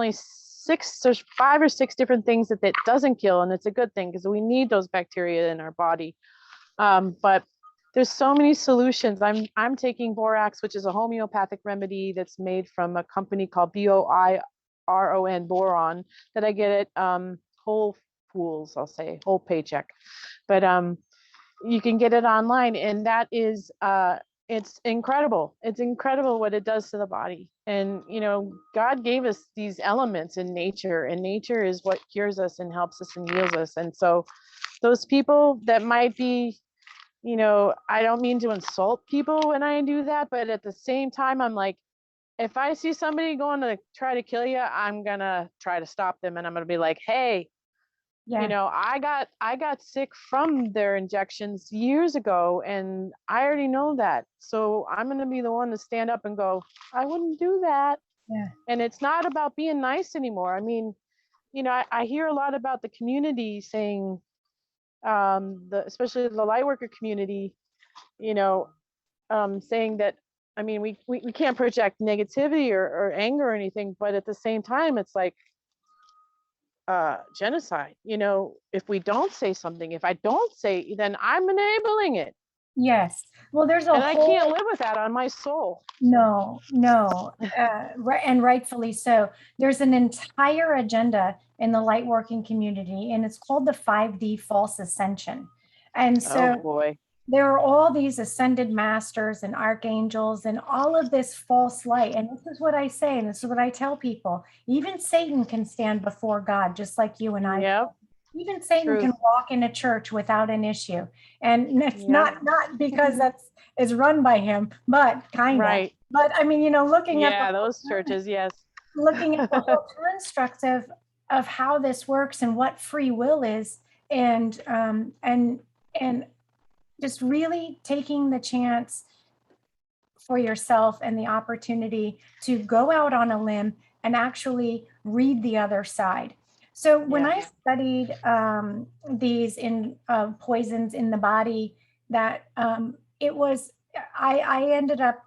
there's 5 or 6 different things that doesn't kill, and it's a good thing because we need those bacteria in our body. But there's so many solutions. I'm taking borax, which is a homeopathic remedy that's made from a company called BOIRON, boron, that I get at Whole Fools, I'll say, Whole Paycheck. But you can get it online, and that is it's incredible. It's incredible what it does to the body. And God gave us these elements in nature, and nature is what cures us and helps us and heals us. And so those people that might be, I don't mean to insult people when I do that, but at the same time, I'm like, if I see somebody going to try to kill you, I'm gonna try to stop them, and I'm gonna be like, hey, I got sick from their injections years ago, and I already know that. So I'm going to be the one to stand up and go, I wouldn't do that. Yeah. And it's not about being nice anymore. I mean, I hear a lot about the community saying, especially the lightworker community, saying that, I mean, we can't project negativity or anger or anything, but at the same time, it's like, genocide. If we don't say something, if I don't say, then I'm enabling it. Yes. Well, there's and I can't live with that on my soul. No, and rightfully so. There's an entire agenda in the light working community, and it's called the 5D false ascension. And so oh boy, there are all these ascended masters and archangels and all of this false light. And this is what I say, and this is what I tell people. Even Satan can stand before God, just like you and I. Yep. Even Satan can walk in a church without an issue. And it's not because it's run by him, but kind of. Right. But I mean, looking at those churches, yes. Looking at the whole construct of how this works and what free will is, and just really taking the chance for yourself and the opportunity to go out on a limb and actually read the other side. So when I studied these poisons in the body, that it was, I ended up,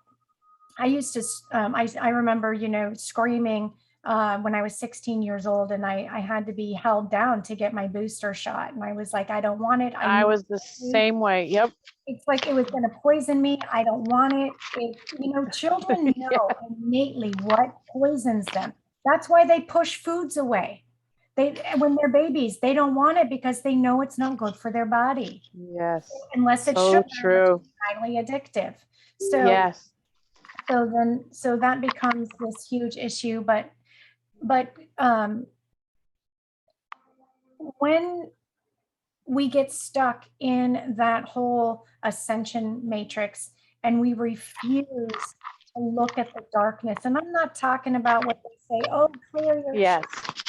I used to, I remember, screaming when I was 16 years old, and I had to be held down to get my booster shot. And I was like, I don't want it. I was the same way. Yep. It's like it was going to poison me. I don't want it. Children know innately what poisons them. That's why they push foods away. When they're babies, they don't want it because they know it's not good for their body. Yes. Unless it's so sugar, true. which is highly addictive. So yes. So that becomes this huge issue. But when we get stuck in that whole ascension matrix and we refuse to look at the darkness, and I'm not talking about what they say, oh, clear your yes,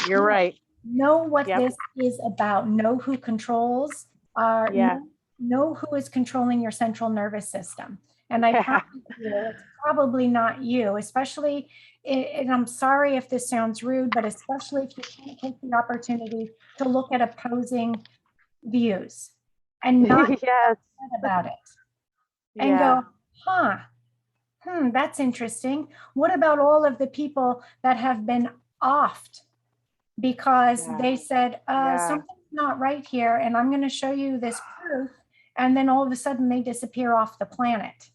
you're right. Know what this is about. Know who controls know who is controlling your central nervous system. And I promise you, it's probably not you, especially, and I'm sorry if this sounds rude, but especially if you can't take the opportunity to look at opposing views and not yes. about it and go, that's interesting. What about all of the people that have been offed because they said something's not right here, and I'm going to show you this proof, and then all of a sudden they disappear off the planet?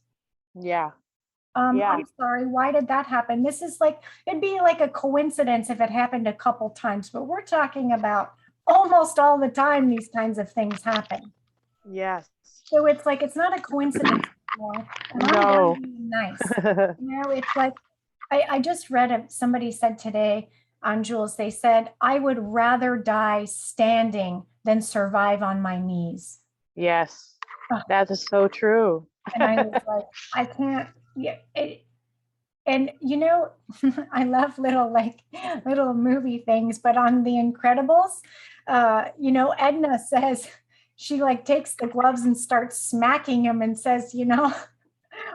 I'm sorry, why did that happen? This is like, it'd be like a coincidence if it happened a couple times, but we're talking about almost all the time these kinds of things happen. Yes. So it's like, it's not a coincidence anymore. No. Nice. It's like, I just read somebody said today, Annjewelz, they said, I would rather die standing than survive on my knees. Yes, that is so true. And I was like, I can't, and I love little movie things, but on The Incredibles, Edna says, she takes the gloves and starts smacking him and says,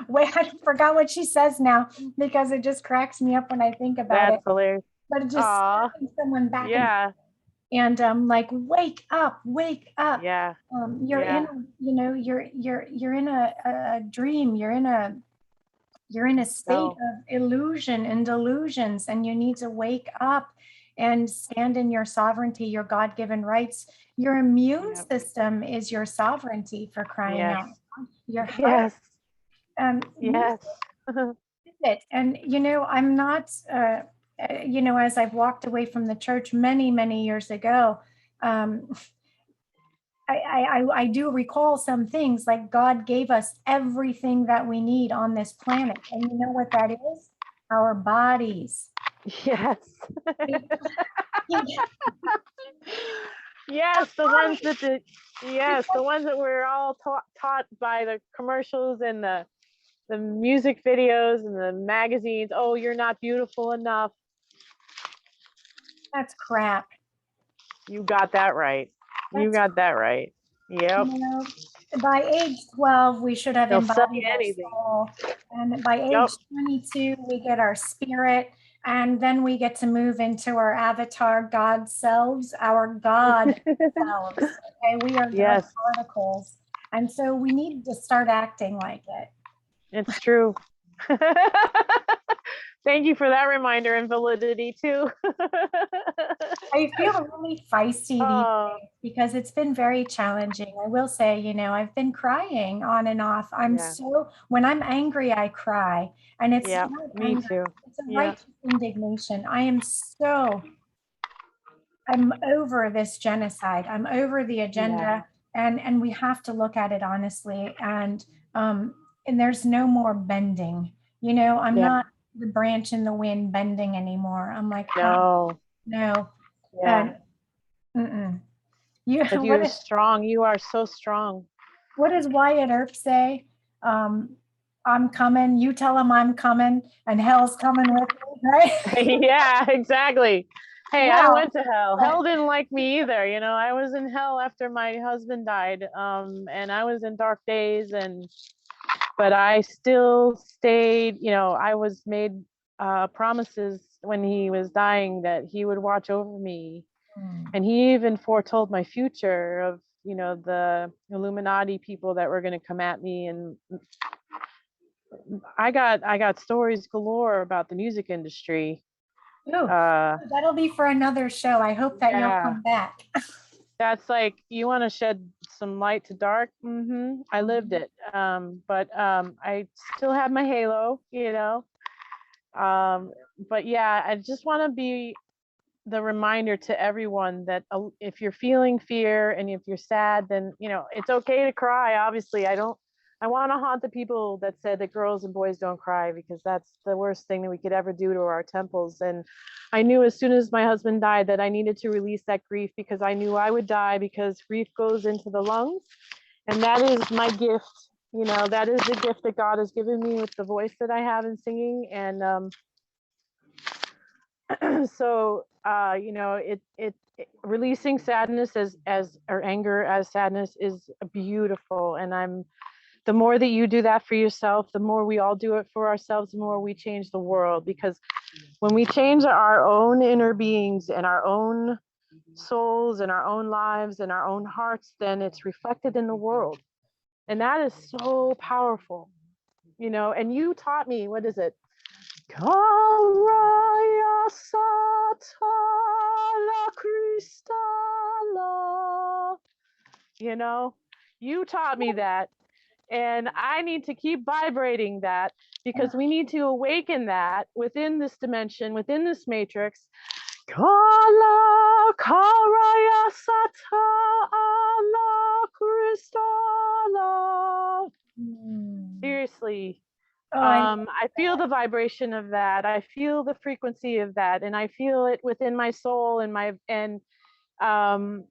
wait, I forgot what she says now because it just cracks me up when I think about it. That's hilarious. But it just smacking someone back and like, wake up. Yeah. You're in, you're in a dream. You're in a state of illusion and delusions, and you need to wake up and stand in your sovereignty, your God-given rights. Your immune system is your sovereignty, for crying out loud. Your heart. Yes. And I'm not as I've walked away from the church many years ago, I do recall some things, like God gave us everything that we need on this planet. And you know what that is? Our bodies. Yes. Yes, the ones that we're all taught by the commercials and the music videos and the magazines. Oh, you're not beautiful enough. That's crap. You got that right. Yep. By age 12, we should have embodied our soul. And by age 22, we get our spirit. And then we get to move into our avatar God selves, our God selves. Okay, we are God particles. And so we need to start acting like it. It's true. Thank you for that reminder and validity too. I feel really feisty these days because it's been very challenging. I will say, I've been crying on and off. When I'm angry, I cry. And it's not me anger, too. it's a righteous indignation. I'm over this genocide. I'm over the agenda, and we have to look at it honestly. And there's no more bending. I'm not the branch in the wind bending anymore. I'm like, no. Yeah. You're strong. You are so strong. What does Wyatt Earp say? I'm coming. You tell him I'm coming, and hell's coming with me, right? Yeah, exactly. Hey, I went to hell. Hell didn't like me either. I was in hell after my husband died, and I was in dark days, but I still stayed. I was made promises when he was dying that he would watch over me. And he even foretold my future of, the Illuminati people that were going to come at me. And I got stories galore about the music industry. Oh, Uh, that'll be for another show. I hope that you'll yeah, come back. that's like, you want to shed some light to dark. I lived it. But I still have my halo, you know. But yeah, I just want to be the reminder to everyone that if you're feeling fear and if you're sad, then, you know, it's okay to cry. Obviously, I want to haunt the people that said that girls and boys don't cry, because that's the worst thing that we could ever do to our temples. And I knew as soon as my husband died that I needed to release that grief, because I knew I would die, because grief goes into the lungs. And that is my gift. You know, that is the gift that God has given me with the voice that I have in singing. And so you know, it releasing sadness as or anger as sadness is beautiful. And the more that you do that for yourself, the more we all do it for ourselves, the more we change the world. Because when we change our own inner beings and our own souls and our own lives and our own hearts, then it's reflected in the world. And that is so powerful, you know. And you taught me, what is it? Karaya Satala Kristala. You know, you taught me that. And I need to keep vibrating that, because we need to awaken that within this dimension, within this matrix. Kala Karaya Satala Kristala. Seriously. Oh, I feel the vibration of that. I feel the frequency of that, and I feel it within my soul and um,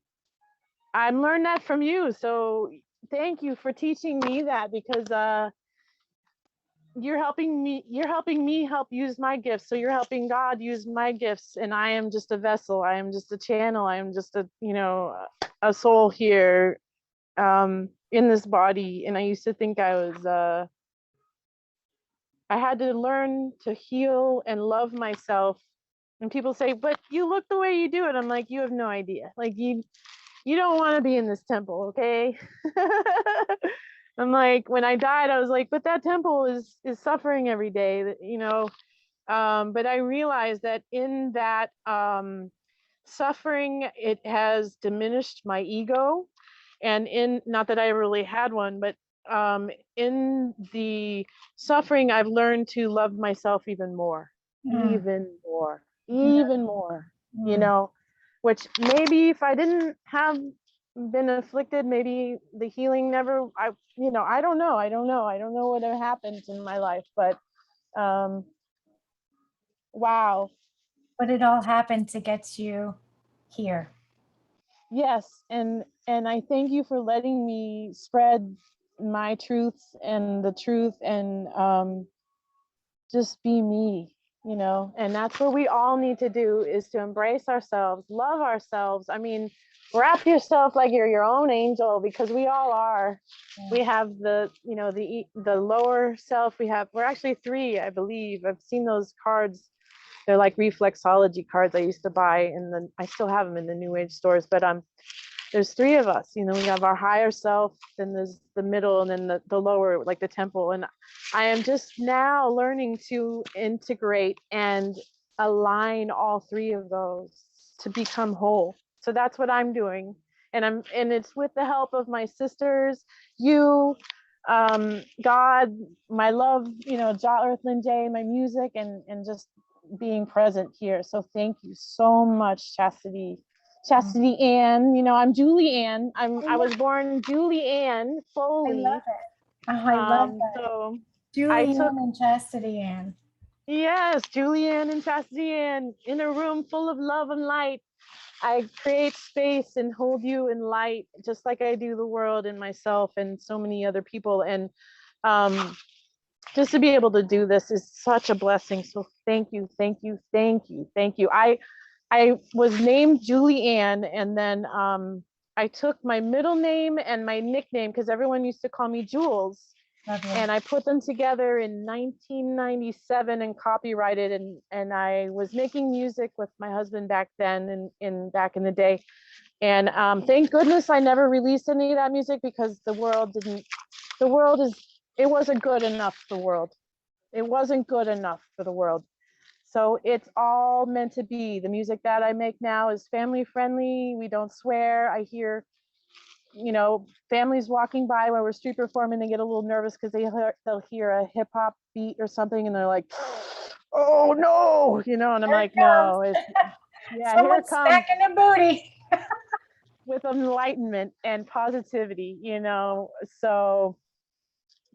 I learned that from you. So thank you for teaching me that, because you're helping me help use my gifts. So you're helping God use my gifts, and I am just a vessel. I am just a channel. I am just a soul here in this body. And I used to think I had to learn to heal and love myself. And people say, but you look the way you do it. I'm like, you have no idea. Like, you don't want to be in this temple, okay? I'm like, when I died, I was like, but that temple is suffering every day, you know. But I realized that in that suffering, it has diminished my ego. And in, not that I really had one, but in the suffering, I've learned to love myself even more, mm, even more, you mm. know, which maybe if I didn't have been afflicted, maybe the healing never, I don't know. I don't know what have happened in my life, but um, wow. But it all happened to get you here. Yes, and I thank you for letting me spread my truths and the truth, and just be me, you know. And that's what we all need to do, is to embrace ourselves, love ourselves. I mean, wrap yourself like you're your own angel, because we all are. We have the, you know, the lower self. We're actually three, I believe. I've seen those cards. They're like reflexology cards I used to buy, and I still have them in the new age stores. But there's three of us, you know. We have our higher self, then there's the middle, and then the lower, like the temple. And I am just now learning to integrate and align all three of those to become whole. So that's what I'm doing. And it's with the help of my sisters, you, God, my love, you know, Earthling Jay, my music, and just being present here. So thank you so much, Chastity Ann. You know, I'm Julie Ann. I was born Julie Ann I love Foley. it. Oh, I love that. So I Julie took, Ann and Chastity Ann. yes, Julie Ann and Chastity Ann, in a room full of love and light. I create space and hold you in light, just like I do the world and myself and so many other people. And um, just to be able to do this is such a blessing. So thank you, thank you, thank you, thank you. I was named Julie Ann, and then I took my middle name and my nickname, because everyone used to call me Jules. Lovely. And I put them together in 1997 and copyrighted, and I was making music with my husband back then, back in the day. And thank goodness I never released any of that music, because it wasn't good enough for the world. It wasn't good enough for the world. So it's all meant to be. The music that I make now is family friendly. We don't swear. I hear, you know, families walking by when we're street performing, they get a little nervous because they'll hear a hip hop beat or something, and they're like, "Oh no," you know. And I'm Here like, it comes. "No, it's yeah, here it Someone's comes smacking a booty. with enlightenment and positivity," you know. So,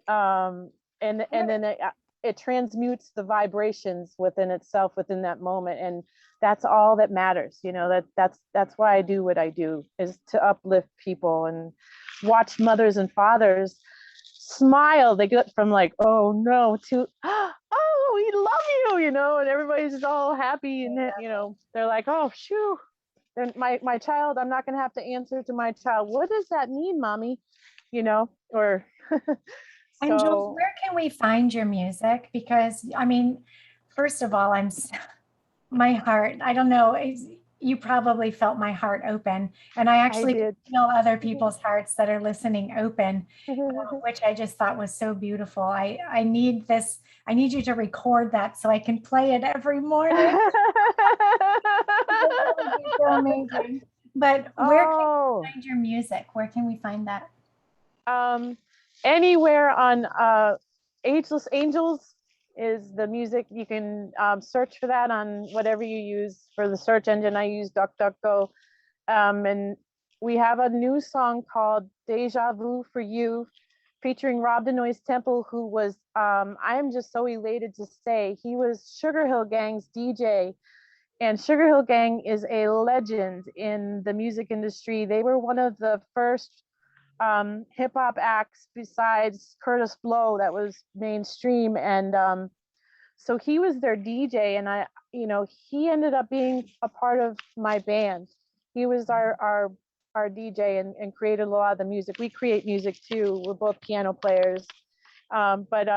and then it transmutes the vibrations within itself within that moment, and that's all that matters, you know. That's why I do what I do, is to uplift people and watch mothers and fathers smile. They get from like, oh no, to oh, we love you, you know, and everybody's just all happy, and you know, they're like, oh shoo, then my child, I'm not going to have to answer to my child, what does that mean, mommy, you know, or And Jules, so where can we find your music? Because I mean, first of all, my heart, I don't know, you probably felt my heart open. And I I actually did. feel other people's hearts that are listening open, which I just thought was so beautiful. I need this, I need you to record that so I can play it every morning. It's so amazing. But where can we Oh, find your music? Where can we find that? um, anywhere on Ageless Angels is the music. You can search for that on whatever you use for the search engine. I use DuckDuckGo. And we have a new song called Deja Vu for You, featuring Rob Denoy's Temple, who was, I am just so elated to say, he was Sugar Hill Gang's DJ. And Sugar Hill Gang is a legend in the music industry. They were one of the first hip hop acts besides Curtis Blow that was mainstream. And so he was their DJ, and I, you know, he ended up being a part of my band. He was our DJ, and created a lot of the music. We create music too. We're both piano players. But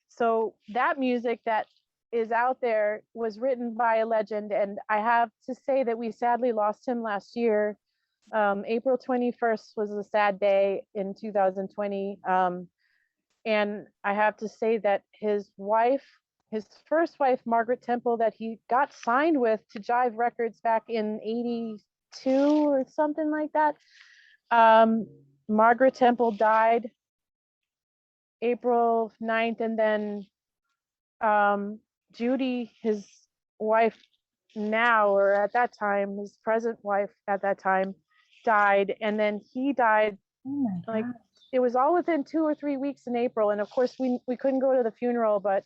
so that music that is out there was written by a legend, and I have to say that we sadly lost him last year. April 21st was a sad day in 2020. And I have to say that his first wife, Margaret Temple, that he got signed with to Jive Records back in 82 or something like that. Margaret Temple died April 9th, and then Judy, his wife now, or at that time, his present wife at that time, died. And then he died Oh my like, God. it was all within 2 or 3 weeks in April. And of course we couldn't go to the funeral, but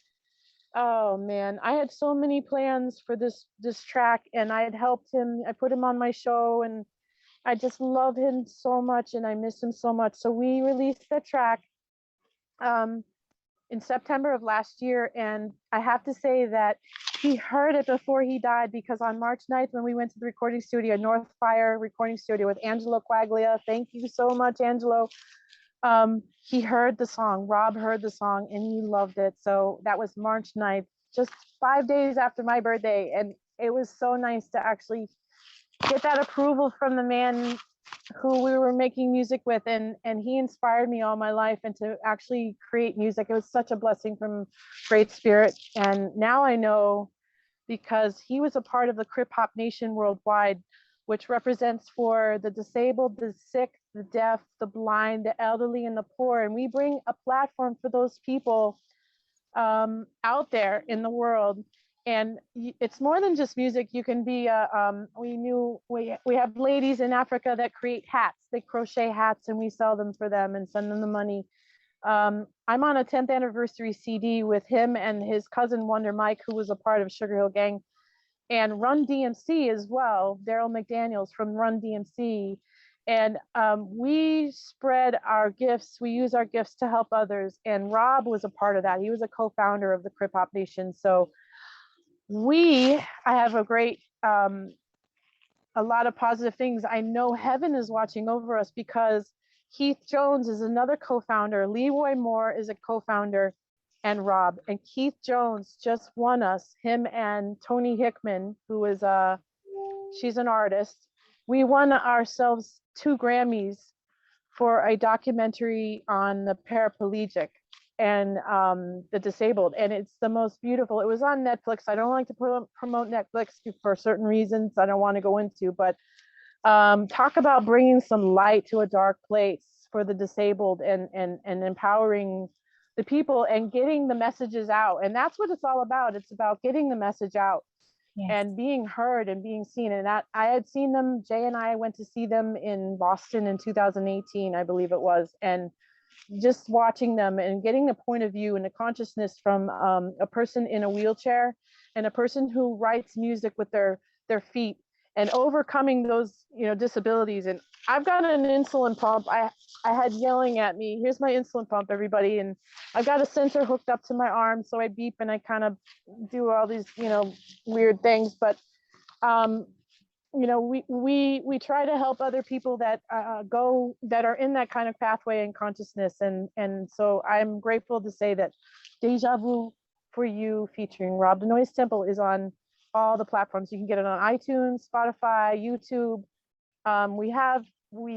oh man, I had so many plans for this track, and I had helped him. I put him on my show, and I just love him so much, and I miss him so much. So we released the track um, in September of last year, and I have to say that he heard it before he died, because on March 9th, when we went to the recording studio, North Fire recording studio with Angelo Quaglia, thank you so much, Angelo. He heard the song, Rob heard the song, and he loved it. So that was March 9th, just 5 days after my birthday. And it was so nice to actually get that approval from the man who we were making music with, and he inspired me all my life, and to actually create music, it was such a blessing from Great Spirit. And now I know, because he was a part of the Crip Hop Nation worldwide, which represents for the disabled, the sick, the deaf, the blind, the elderly, and the poor. And we bring a platform for those people out there in the world. And it's more than just music. You can be we have ladies in Africa that create hats. They crochet hats, and we sell them for them and send them the money. I'm on a 10th anniversary CD with him and his cousin Wonder Mike, who was a part of Sugar Hill Gang, and Run DMC as well, Daryl McDaniels from Run DMC. And we spread our gifts. We use our gifts to help others. And Rob was a part of that. He was a co-founder of the Crip Hop Nation. So I have a lot of positive things. I know heaven is watching over us, because Keith Jones is another co-founder. Leroy Moore is a co-founder, and Rob. And Keith Jones just won us, him and Tony Hickman, who is she's an artist. We won ourselves 2 Grammys for a documentary on the paraplegic. and the disabled, and it's the most beautiful. It was on Netflix. I don't like to promote Netflix for certain reasons I don't want to go into, but talk about bringing some light to a dark place for the disabled, and empowering the people and getting the messages out. And that's what it's all about. It's about getting the message out. Yes. And being heard and being seen. And that, I had seen them, Jay and I went to see them in Boston in 2018, I believe it was. And just watching them and getting the point of view and the consciousness from a person in a wheelchair and a person who writes music with their feet, and overcoming those, disabilities. And I've got an insulin pump. I had yelling at me, here's my insulin pump, everybody. And I've got a sensor hooked up to my arm. So I beep and I kind of do all these, weird things. But, we try to help other people that that are in that kind of pathway and consciousness. And so I'm grateful to say that Deja Vu for You featuring Rob the Noise Temple is on all the platforms. You can get it on iTunes, Spotify, YouTube. We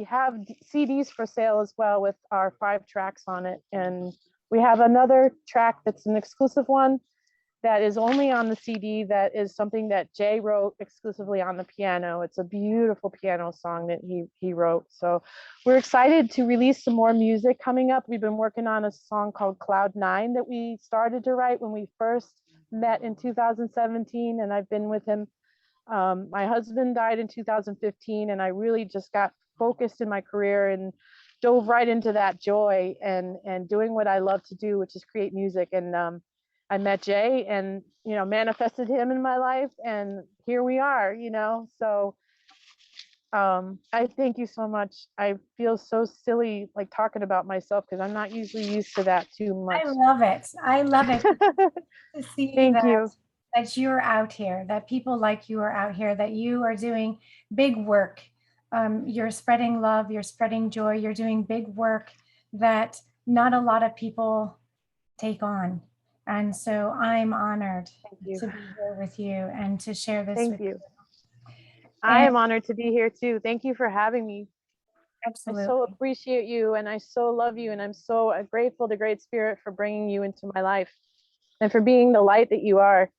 have CDs for sale as well with our 5 tracks on it. And we have another track that's an exclusive one that is only on the CD, that is something that Jay wrote exclusively on the piano. It's a beautiful piano song that he wrote. So we're excited to release some more music coming up. We've been working on a song called Cloud 9 that we started to write when we first met in 2017, and I've been with him. My husband died in 2015, and I really just got focused in my career and dove right into that joy and doing what I love to do, which is create music. And I met Jay and, manifested him in my life, and here we are, so I thank you so much. I feel so silly like talking about myself because I'm not usually used to that too much. I love it to see Thank you. That you're out here, that people like you are out here, that you are doing big work. You're spreading love, you're spreading joy, you're doing big work that not a lot of people take on. And so I'm honored to be here with you and to share this with you. I am honored to be here too. Thank you for having me. Absolutely. I so appreciate you, and I so love you, and I'm so grateful to Great Spirit for bringing you into my life and for being the light that you are.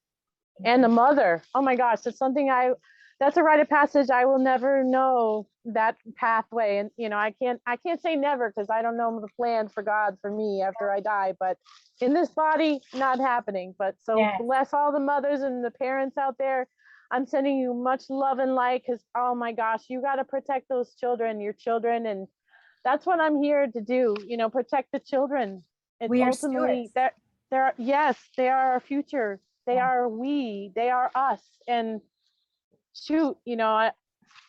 And the mother. Oh my gosh, that's a rite of passage. I will never know that pathway. And I can't say never because I don't know the plan for God for me after I die, but in this body, not happening. But so yes. Bless all the mothers and the parents out there. I'm sending you much love and light because, oh my gosh, you got to protect those children, your children. And that's what I'm here to do, protect the children. It's ultimately that yes, they are our future. They are they are us. And shoot,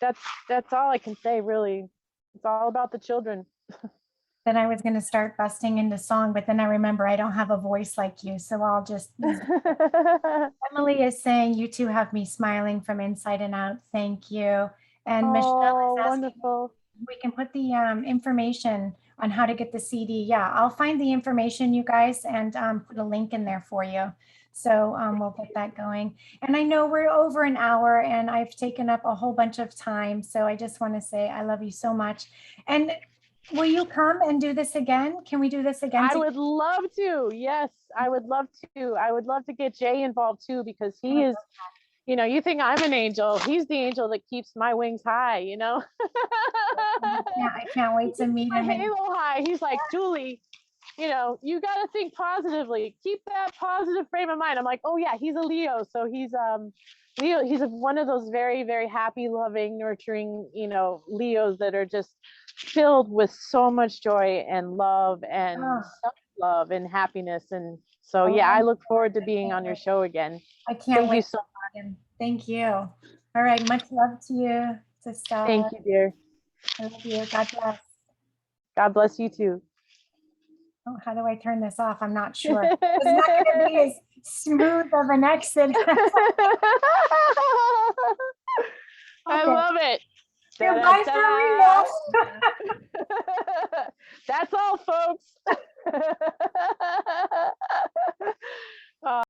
that's all I can say, really. It's all about the children. Then I was going to start busting into song, but then I remember I don't have a voice like you. So I'll just, Emily is saying, you two have me smiling from inside and out. Thank you. And Michelle is asking, wonderful. We can put the information on how to get the CD. Yeah, I'll find the information, you guys, and put a link in there for you. So we'll get that going. And I know we're over an hour and I've taken up a whole bunch of time. So I just want to say I love you so much. And will you come and do this again? Can we do this again? I would love to. Yes, I would love to. I would love to get Jay involved too, because he is, you think I'm an angel. He's the angel that keeps my wings high, Yeah, I can't wait to meet him. My halo high. He's like, Julie, you got to think positively. Keep that positive frame of mind. I'm like, oh yeah, he's a Leo. So he's Leo. He's one of those very, very happy, loving, nurturing, Leos that are just filled with so much joy and love and self-love and happiness. And so, yeah, I look forward to being on your show again. I can't wait. You so much. Thank you. All right. Much love to you, sister. Thank you, dear. I love you. God bless. God bless you too. Oh, how do I turn this off? I'm not sure. It's not going to be as smooth of an exit. I love it. Bye for real. That's all, folks.